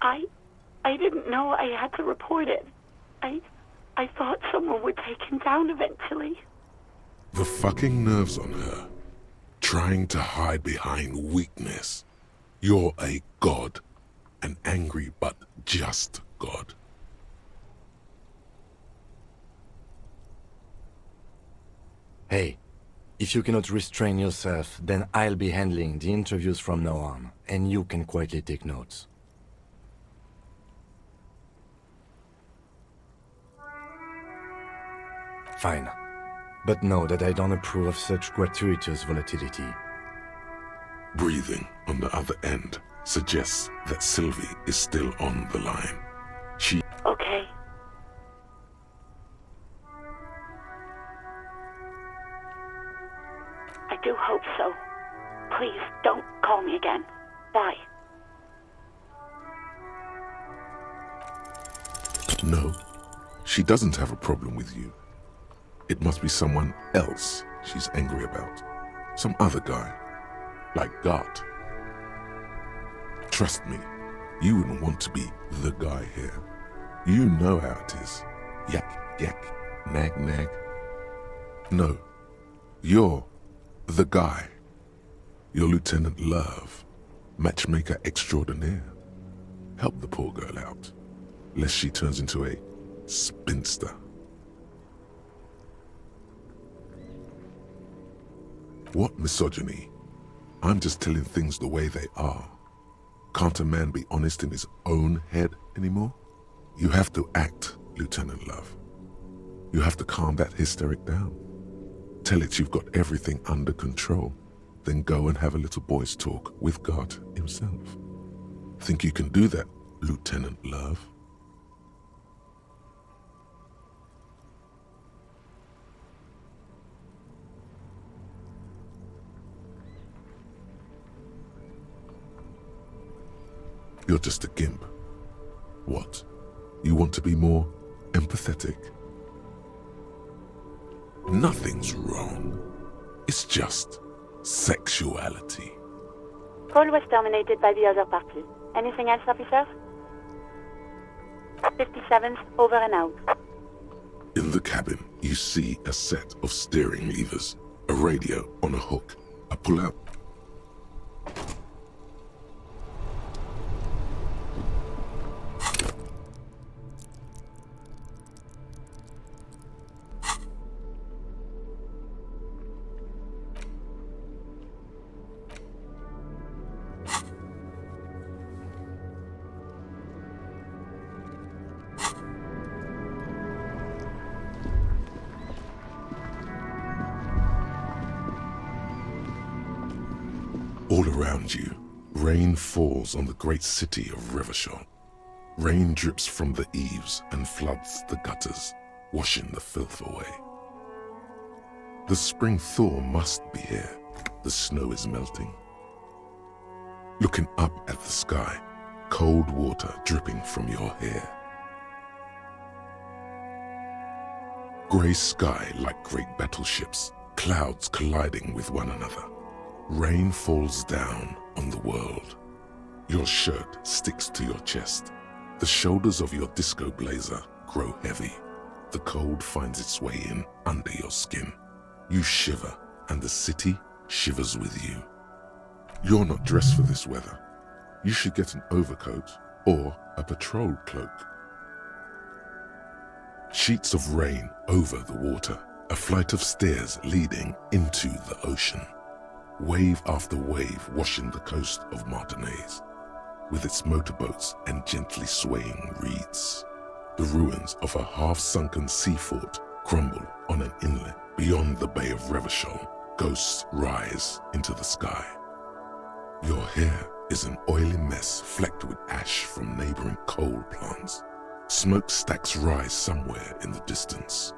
I didn't know I had to report it. I thought someone would take him down eventually. The fucking nerves on her. Trying to hide behind weakness. You're a god. An angry but just god. Hey, if you cannot restrain yourself, then I'll be handling the interviews from now on, and you can quietly take notes. Fine. But know that I don't approve of such gratuitous volatility. Breathing on the other end suggests that Sylvie is still on the line. She... Okay. I do hope so. Please, don't call me again. Bye. No, she doesn't have a problem with you. It must be someone else she's angry about. Some other guy. Like God. Trust me, you wouldn't want to be the guy here. You know how it is. Yak, yak, nag, nag. No, you're the guy. You're Lieutenant Love, matchmaker extraordinaire. Help the poor girl out, lest she turns into a spinster. What misogyny? I'm just telling things the way they are. Can't a man be honest in his own head anymore? You have to act, Lieutenant Love. You have to calm that hysteric down. Tell it you've got everything under control. Then go and have a little boys' talk with God himself. Think you can do that, Lieutenant Love? You're just a gimp. What? You want to be more empathetic? Nothing's wrong. It's just sexuality. Call was terminated by the other party. Anything else, officer? 57's over and out. In the cabin, you see a set of steering levers, a radio on a hook, a pull-out. All around you, Rain falls on the great city of Revachol. Rain drips from the eaves and floods the gutters, washing the filth away. The spring thaw must be here. The snow is melting. Looking up at the sky, cold water dripping from your hair. Grey sky like great battleships, clouds colliding with one another. Rain falls down on the world. Your shirt sticks to your chest. The shoulders of your disco blazer grow heavy. The cold finds its way in under your skin. You shiver, and the city shivers with you. You're not dressed for this weather. You should get an overcoat or a patrol cloak. Sheets of rain over the water, a flight of stairs leading into the ocean. Wave after wave washing the coast of Martinaise, with its motorboats and gently swaying reeds. The ruins of a half-sunken sea fort crumble on an inlet beyond the Bay of Revachol. Ghosts rise into the sky. Your hair is an oily mess flecked with ash from neighboring coal plants. Smokestacks rise somewhere in the distance.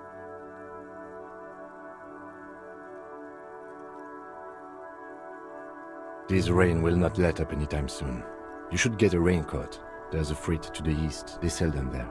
This rain will not let up anytime soon. You should get a raincoat. There's a freight to the east. They sell them there.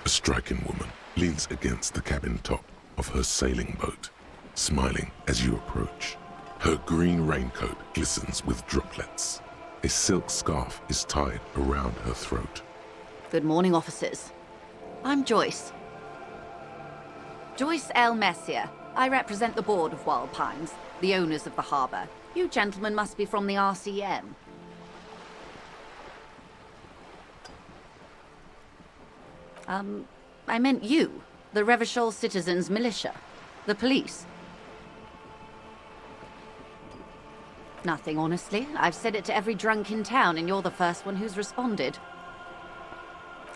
A striking woman leans against the cabin top of her sailing boat, smiling as you approach. Her green raincoat glistens with droplets. A silk scarf is tied around her throat. Good morning, officers. I'm Joyce. Joyce L. Messier. I represent the board of Wild Pines, the owners of the harbor. You gentlemen must be from the RCM. I meant you, the Revachol Citizens Militia, the police. Nothing, honestly. I've said it to every drunk in town, and you're the first one who's responded.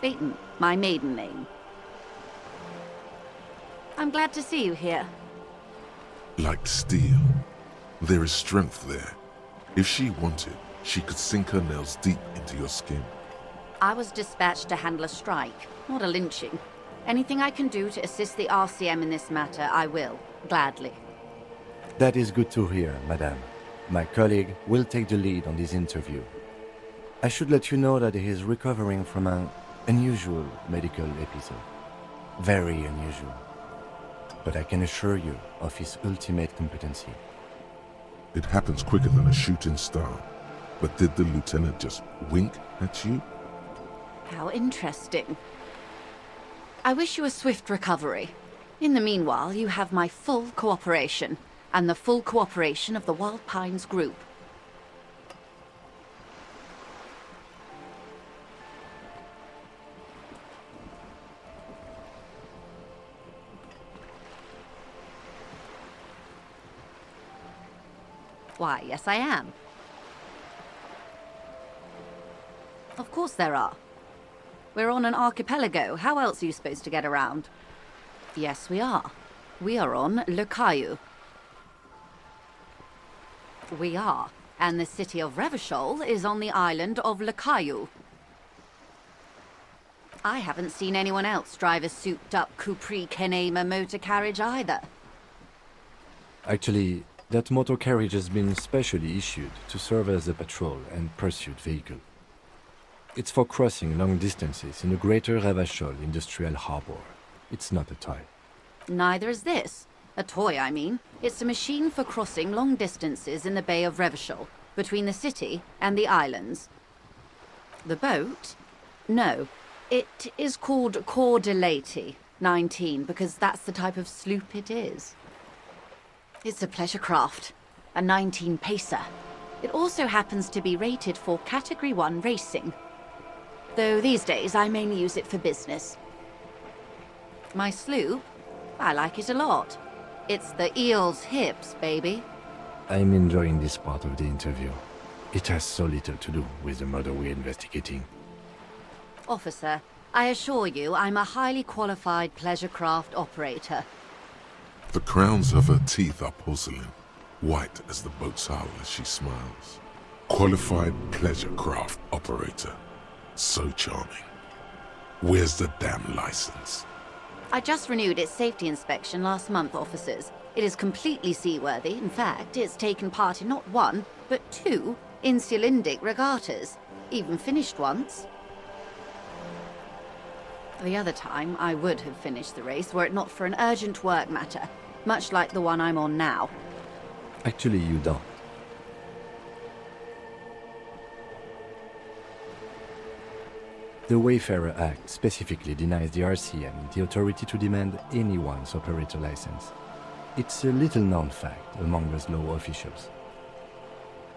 Beaton, my maiden name. I'm glad to see you here. Like steel, there is strength there. If she wanted, she could sink her nails deep into your skin. I was dispatched to handle a strike, not a lynching. Anything I can do to assist the RCM in this matter, I will, gladly. That is good to hear, madame. My colleague will take the lead on this interview. I should let you know that he is recovering from an unusual medical episode. Very unusual. But I can assure you of his ultimate competency. It happens quicker than a shooting star. But did the lieutenant just wink at you? How interesting. I wish you a swift recovery. In the meanwhile, you have my full cooperation, and the full cooperation of the Wild Pines group. Why, yes I am. Of course there are. We're on an archipelago. How else are you supposed to get around? Yes, we are. We are on Le Caillou. We are. And the city of Revachol is on the island of Le Caillou. I haven't seen anyone else drive a souped-up Capri Kenema motor carriage either. Actually, That motor carriage has been specially issued to serve as a patrol and pursuit vehicle. It's for crossing long distances in the greater Revachol industrial harbor. It's not a toy. Neither is this. A toy, I mean. It's a machine for crossing long distances in the Bay of Revachol, between the city and the islands. The boat? No. It is called Cor de Leyte 19 because that's the type of sloop it is. It's a pleasure craft, a 19 pacer. It also happens to be rated for Category 1 racing. Though these days I mainly use it for business. My sloop? I like it a lot. It's the eel's hips, baby. I'm enjoying this part of the interview. It has so little to do with the murder we're investigating. Officer, I assure you I'm a highly qualified pleasure craft operator. The crowns of her teeth are porcelain, white as the boat's hull as she smiles. Qualified pleasure craft operator. So charming. Where's the damn license? I just renewed its safety inspection last month, officers. It is completely seaworthy. In fact, it's taken part in not one, but 2 insulindic regattas. Even finished once. The other time, I would have finished the race were it not for an urgent work matter, much like the one I'm on now. Actually, you don't. The Wayfarer Act specifically denies the RCM the authority to demand anyone's operator license. It's a little-known fact among us law officials.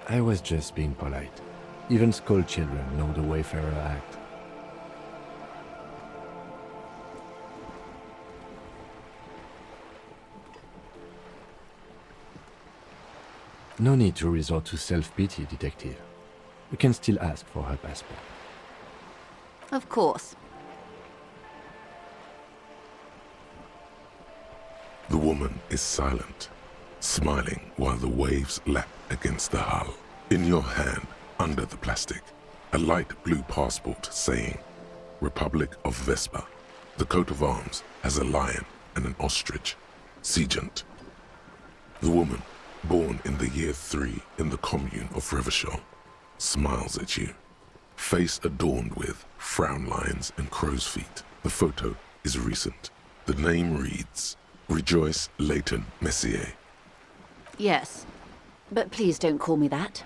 I was just being polite. Even school children know the Wayfarer Act. No need to resort to self-pity, detective. We can still ask for her passport. Of course. The woman is silent, smiling while the waves lap against the hull. In your hand, under the plastic, a light blue passport saying, Republic of Vespa. The coat of arms has a lion and an ostrich. Seigent. The woman, born in the year 3 in the commune of Revachol, smiles at you. Face adorned with frown lines and crow's feet. The photo is recent. The name reads, Rejoice Leighton Messier. Yes, but please don't call me that.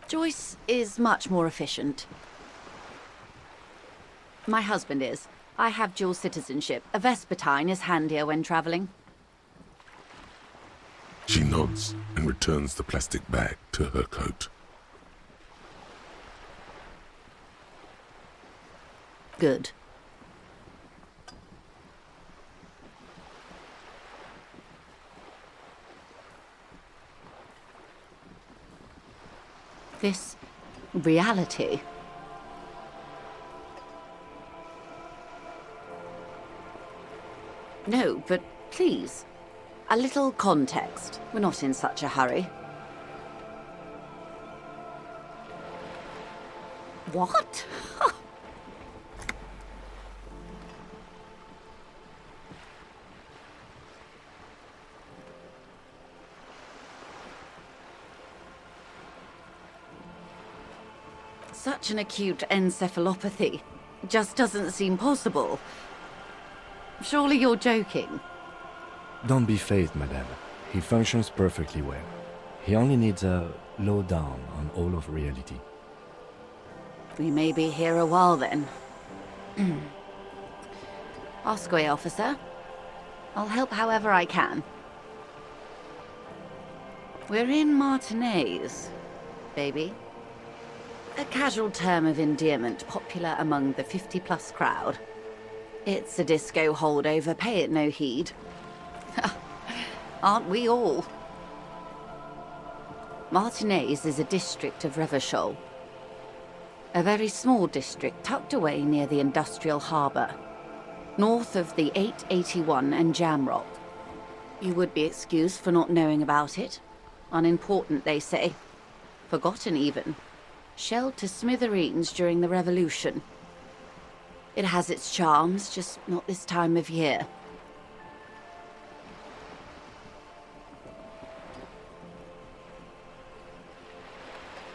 Joyce is much more efficient. My husband is. I have dual citizenship. A Vespertine is handier when traveling. She nods and returns the plastic bag to her coat. Good. This reality. No, but please, a little context. We're not in such a hurry. What? Such an acute encephalopathy just doesn't seem possible. Surely you're joking. Don't be phased, madame. He functions perfectly well. He only needs a lowdown on all of reality. We may be here a while then. Ask away, officer. I'll help however I can. We're in Martinez, baby. A casual term of endearment popular among the 50-plus crowd. It's a disco holdover, pay it no heed. Aren't we all? Martinez is a district of Revachol. A very small district tucked away near the industrial harbour, north of the 881 and Jamrock. You would be excused for not knowing about it. Unimportant, they say. Forgotten, even. Shelled to smithereens during the Revolution. It has its charms, just not this time of year.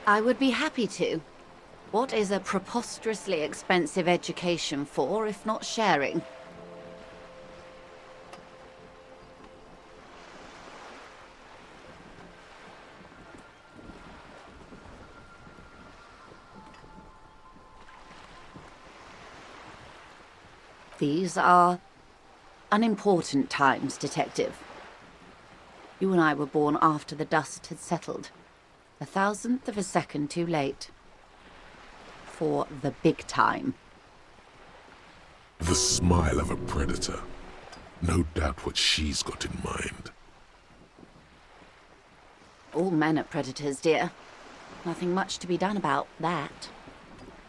I would be happy to. What is a preposterously expensive education for, if not sharing? These are unimportant times, Detective. You and I were born after the dust had settled. 1,000th of a second too late. For the big time. The smile of a predator. No doubt what she's got in mind. All men are predators, dear. Nothing much to be done about that.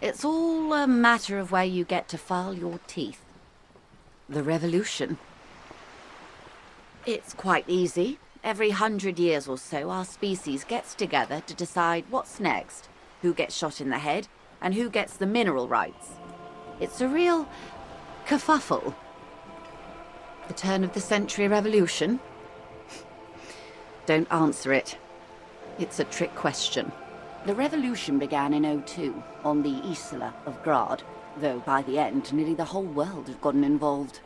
It's all a matter of where you get to file your teeth. The revolution. It's quite easy. Every 100 years or so, our species gets together to decide what's next, who gets shot in the head, and who gets the mineral rights. It's a real kerfuffle. The turn of the century revolution? Don't answer it. It's a trick question. The revolution began in '02 on the Isla of Grad, though by the end, nearly the whole world had gotten involved.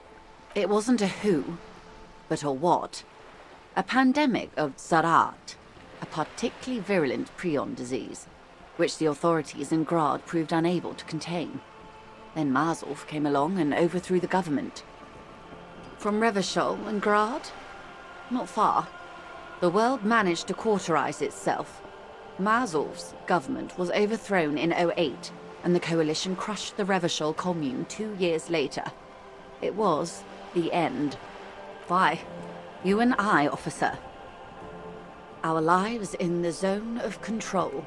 It wasn't a who, but a what. A pandemic of Zarat, a particularly virulent prion disease, which the authorities in Grad proved unable to contain. Then Mazov came along and overthrew the government. From Revachol and Grad? Not far. The world managed to cauterize itself. Mazov's government was overthrown in '08, and the coalition crushed the Revachol commune 2 years later. It was the end. Why? You and I, officer. Our lives in the zone of control.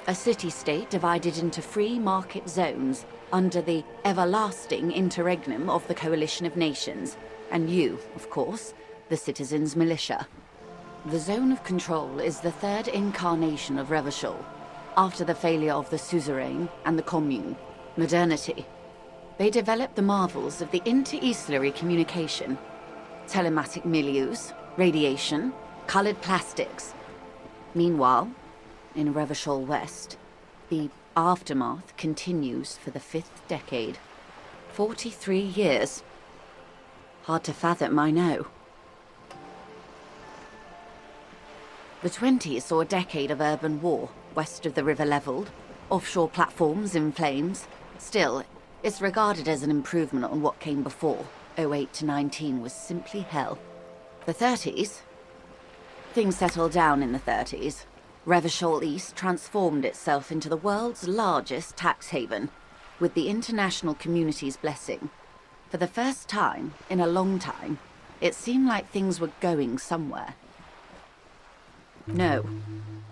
A city-state divided into free market zones under the everlasting interregnum of the Coalition of Nations. And you, of course, the citizens' militia. The zone of control is the third incarnation of Revachol, after the failure of the suzerain and the commune, modernity. They developed the marvels of the inter-eastlery communication, telematic milieus, radiation, colored plastics. Meanwhile, in Revachol West, the aftermath continues for the 5th decade. 43 years. Hard to fathom, I know. The 20s saw a decade of urban war, west of the river leveled, offshore platforms in flames. Still, it's regarded as an improvement on what came before. '08 to '19 was simply hell. The 30s? Things settled down in the 30s. Revachol East transformed itself into the world's largest tax haven, with the international community's blessing. For the first time in a long time, it seemed like things were going somewhere. No,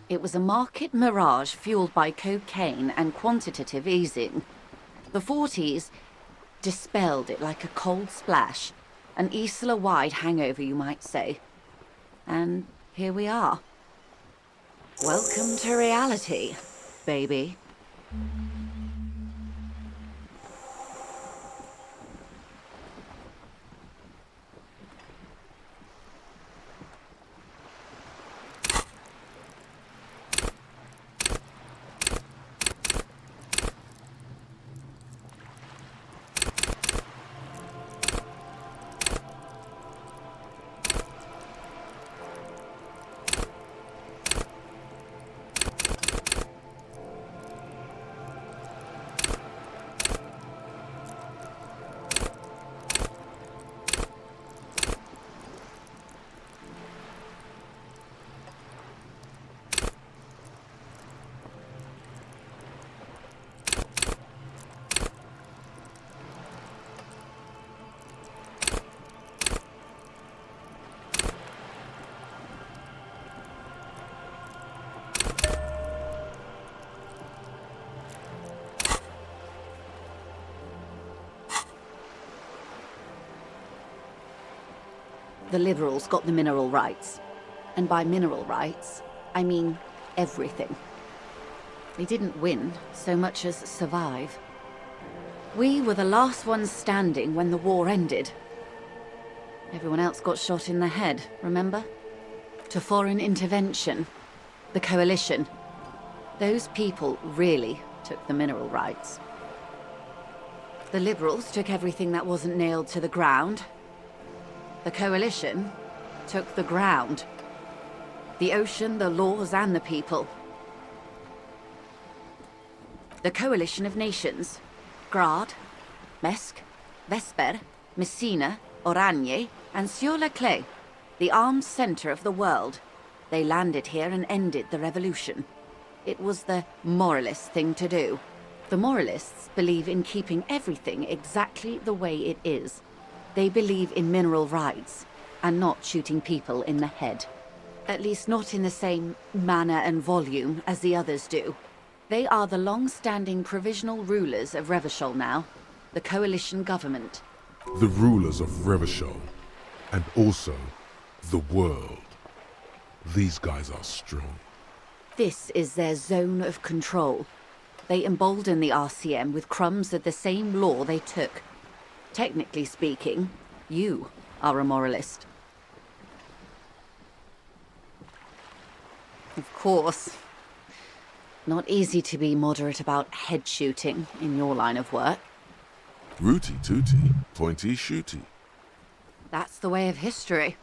it was a market mirage fueled by cocaine and quantitative easing. The 40s dispelled it like a cold splash, an Isla-wide hangover, you might say. And here we are. Welcome to reality, baby. The liberals got the mineral rights. And by mineral rights, I mean everything. They didn't win so much as survive. We were the last ones standing when the war ended. Everyone else got shot in the head, remember? To foreign intervention. The coalition. Those people really took the mineral rights. The Liberals took everything that wasn't nailed to the ground. The Coalition took the ground. The ocean, the laws, and the people. The Coalition of Nations, Grad, Mesk, Vesper, Messina, Oranje, and Sur-la-Clay, the armed center of the world. They landed here and ended the revolution. It was the moralist thing to do. The moralists believe in keeping everything exactly the way it is. They believe in mineral rights, and not shooting people in the head. At least not in the same manner and volume as the others do. They are the long-standing provisional rulers of Revachol now, the coalition government. The rulers of Revachol, and also the world. These guys are strong. This is their zone of control. They embolden the RCM with crumbs of the same law they took. Technically speaking, you are a moralist. Of course. Not easy to be moderate about head shooting in your line of work. Rooty tooty, pointy shooty. That's the way of history.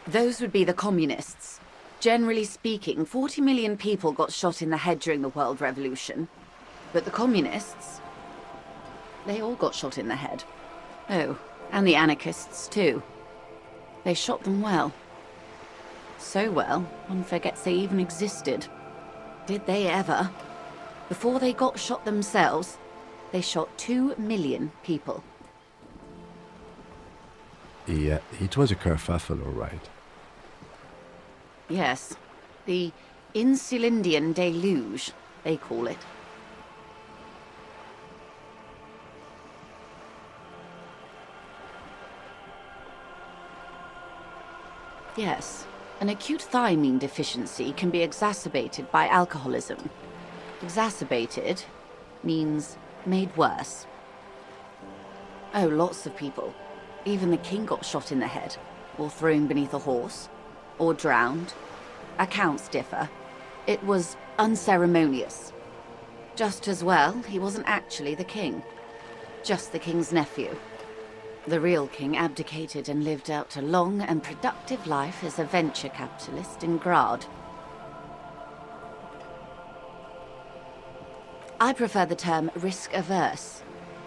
Those would be the communists. Generally speaking, 40 million people got shot in the head during the World Revolution. But the communists, they all got shot in the head. Oh, and the anarchists too. They shot them well. So well, one forgets they even existed. Did they ever? Before they got shot themselves, they shot 2 million people. Yeah, it was a kerfuffle, all right. Yes, the Insulindian deluge, they call it. Yes, an acute thiamine deficiency can be exacerbated by alcoholism. Exacerbated means made worse. Oh, lots of people. Even the king got shot in the head, or thrown beneath a horse, or drowned. Accounts differ. It was unceremonious. Just as well, he wasn't actually the king. Just the king's nephew. The real king abdicated and lived out a long and productive life as a venture capitalist in Grad. I prefer the term risk-averse.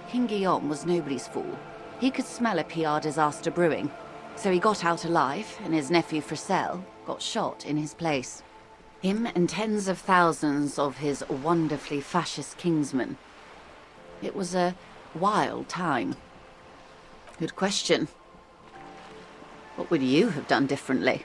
King Guillaume was nobody's fool. He could smell a PR disaster brewing, so he got out alive, and his nephew Fricelle got shot in his place. Him and tens of thousands of his wonderfully fascist kingsmen. It was a wild time. Good question. What would you have done differently?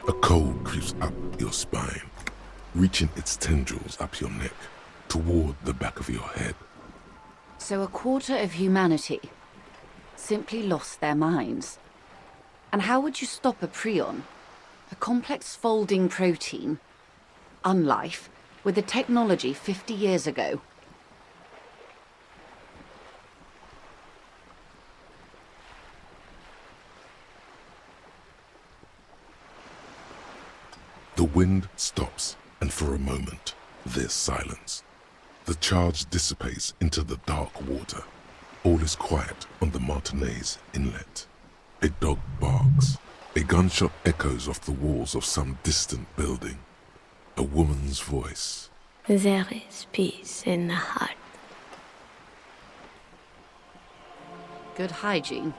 A cold creeps up your spine, reaching its tendrils up your neck, toward the back of your head. So a quarter of humanity simply lost their minds. And how would you stop a prion, a complex folding protein, unlife, with the technology 50 years ago? The wind stops, and for a moment, there's silence. The charge dissipates into the dark water. All is quiet on the Martinez inlet. A dog barks. A gunshot echoes off the walls of some distant building. A woman's voice. There is peace in the heart. Good hygiene.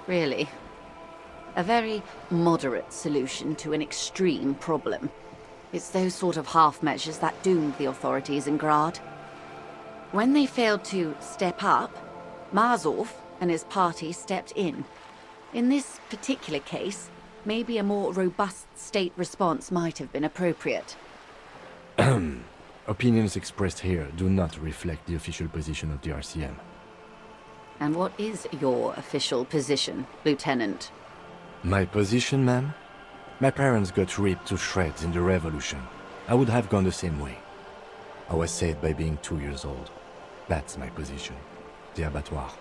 Really. A very moderate solution to an extreme problem. It's those sort of half measures that doomed the authorities in Grad. When they failed to step up, Marzov and his party stepped in. In this particular case, maybe a more robust state response might have been appropriate. Opinions expressed here do not reflect the official position of the RCM. And what is your official position, Lieutenant? My position, ma'am? My parents got ripped to shreds in the revolution. I would have gone the same way. I was saved by being 2 years old. That's my position. The abattoir.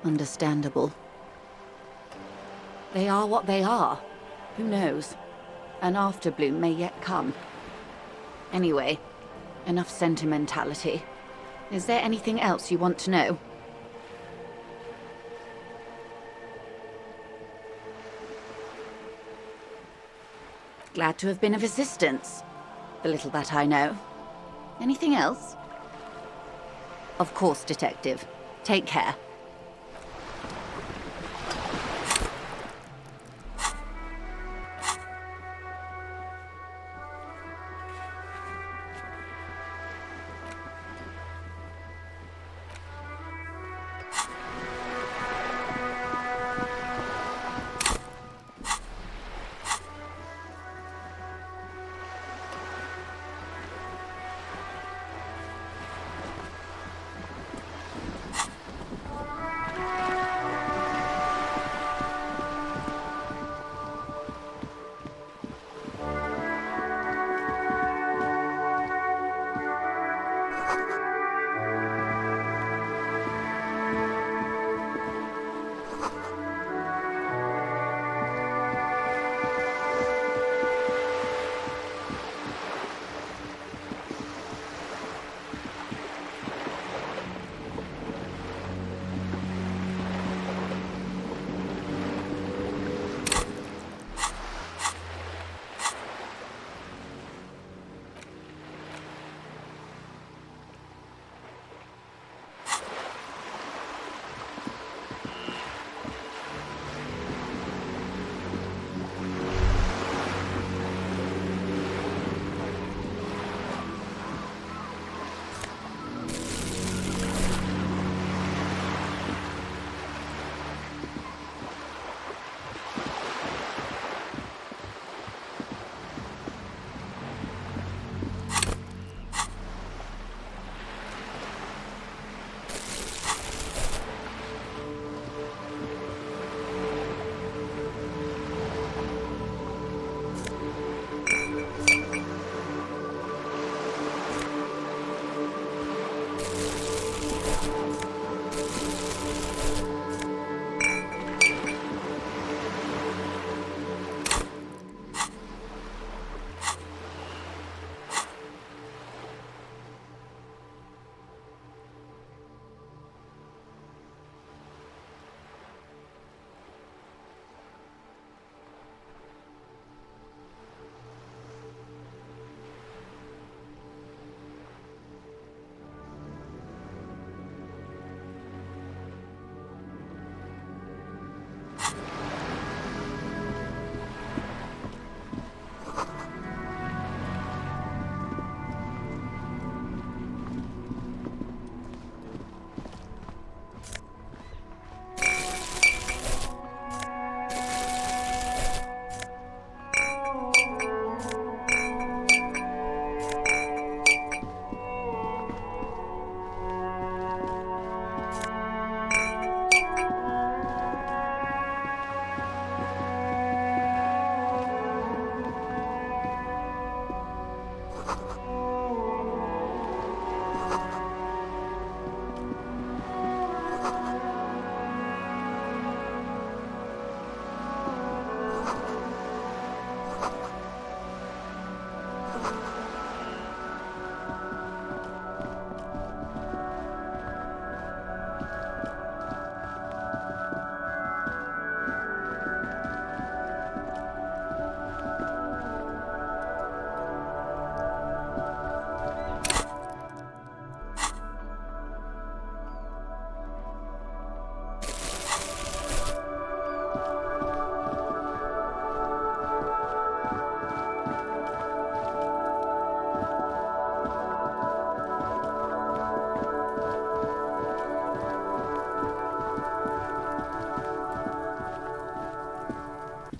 Understandable. They are what they are. Who knows? An afterbloom may yet come. Anyway, enough sentimentality. Is there anything else you want to know? Glad to have been of assistance. The little that I know. Anything else? Of course, Detective. Take care.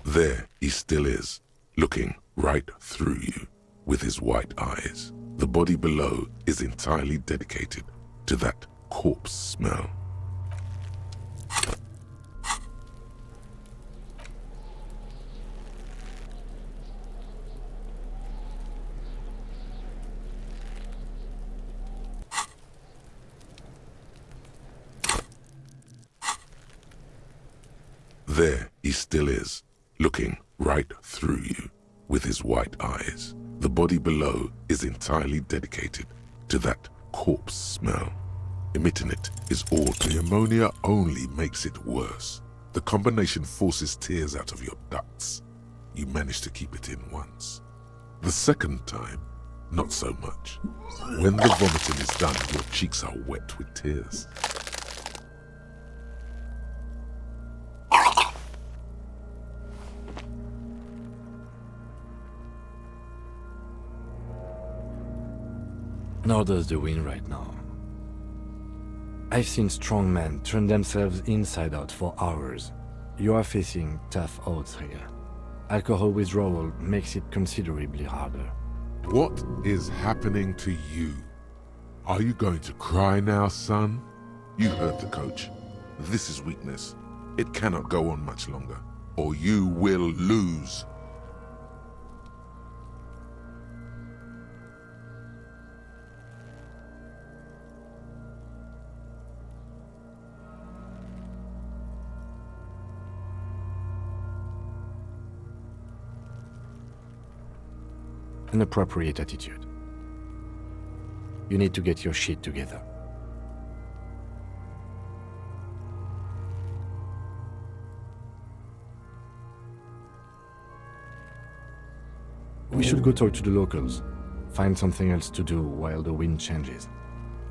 There he still is, looking right through you with his white eyes. The body below is entirely dedicated to that corpse smell. There he still is, looking right through you with his white eyes. The body below is entirely dedicated to that corpse smell. Emitting it is all. The ammonia only makes it worse. The combination forces tears out of your ducts. You manage to keep it in once. The second time, not so much. When the vomiting is done, your cheeks are wet with tears. Nor does the wind right now. I've seen strong men turn themselves inside out for hours. You are facing tough odds here. Alcohol withdrawal makes it considerably harder. What is happening to you? Are you going to cry now, son? You heard the coach. This is weakness. It cannot go on much longer, or you will lose. An appropriate attitude. You need to get your shit together. We should go talk to the locals. Find something else to do while the wind changes.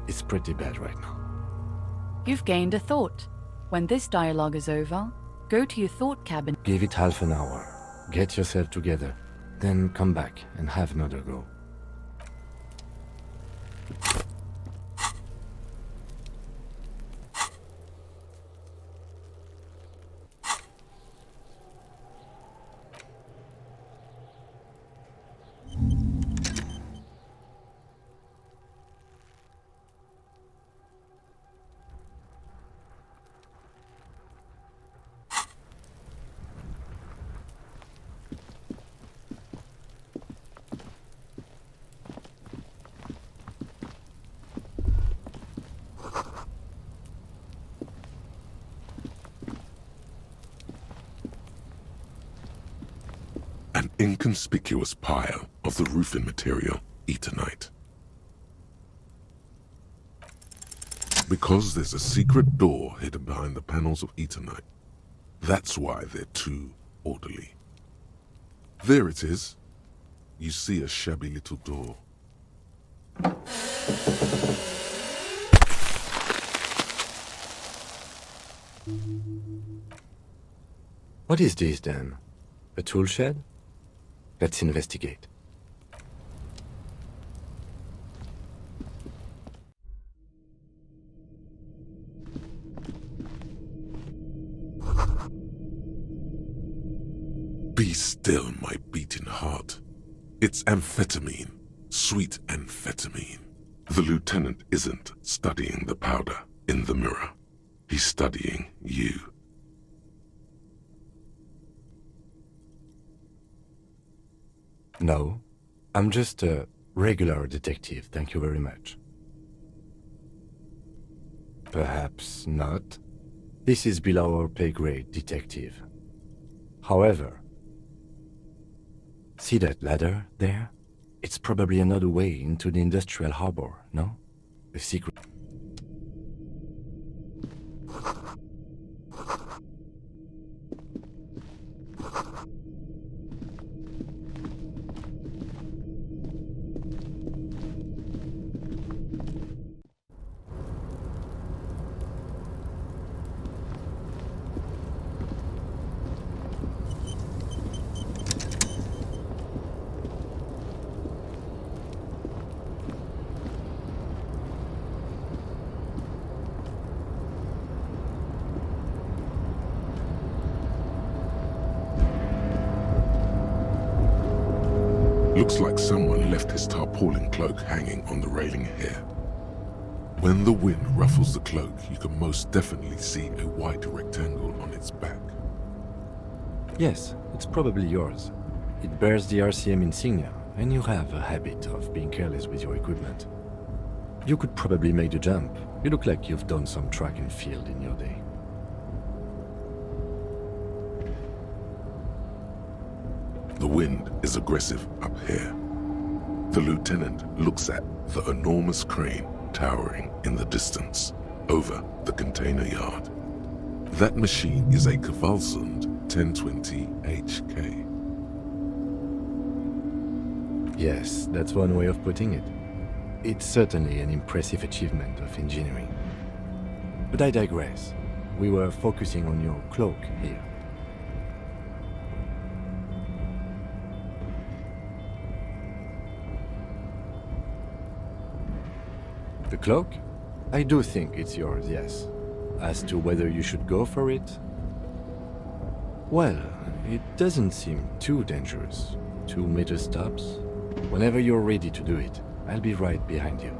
It's pretty bad right now. You've gained a thought. When this dialogue is over, go to your thought cabin. Give it half an hour. Get yourself together. Then come back and have another go. An inconspicuous pile of the roofing material, Eternite. Because there's a secret door hidden behind the panels of Eternite. That's why they're too orderly. There it is. You see a shabby little door. What is this then? A tool shed? Let's investigate. Be still, my beating heart. It's amphetamine. Sweet amphetamine. The lieutenant isn't studying the powder in the mirror. He's studying you. No, I'm just a regular detective, thank you very much. Perhaps not. This is below our pay grade, detective. However, see that ladder there? It's probably another way into the industrial harbor, no? A secret. Looks like someone left his tarpaulin cloak hanging on the railing here. When the wind ruffles the cloak, you can most definitely see a white rectangle on its back. Yes, it's probably yours. It bears the RCM insignia, and you have a habit of being careless with your equipment. You could probably make the jump. You look like you've done some track and field in your day. The wind is aggressive up here. The lieutenant looks at the enormous crane towering in the distance over the container yard. That machine is a Kvalsund 1020 HK. Yes, that's one way of putting it. It's certainly an impressive achievement of engineering. But I digress. We were focusing on your cloak here. The cloak? I do think it's yours, yes. As to whether you should go for it? Well, it doesn't seem too dangerous. 2 meter stops. Whenever you're ready to do it, I'll be right behind you.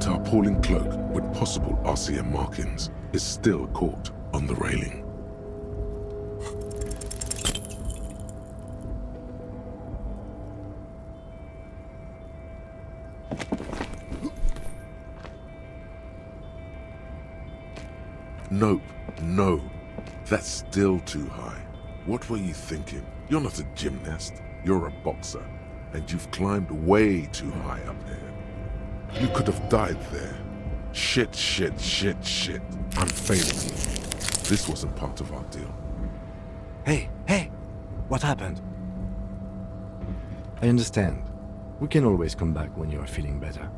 Tarpaulin cloak with possible RCM markings is still caught on the railing. Nope, no, that's still too high. What were you thinking? You're not a gymnast, you're a boxer, and you've climbed way too high up there. You could have died there. Shit. I'm failing you. This wasn't part of our deal. Hey! What happened? I understand. We can always come back when you are feeling better.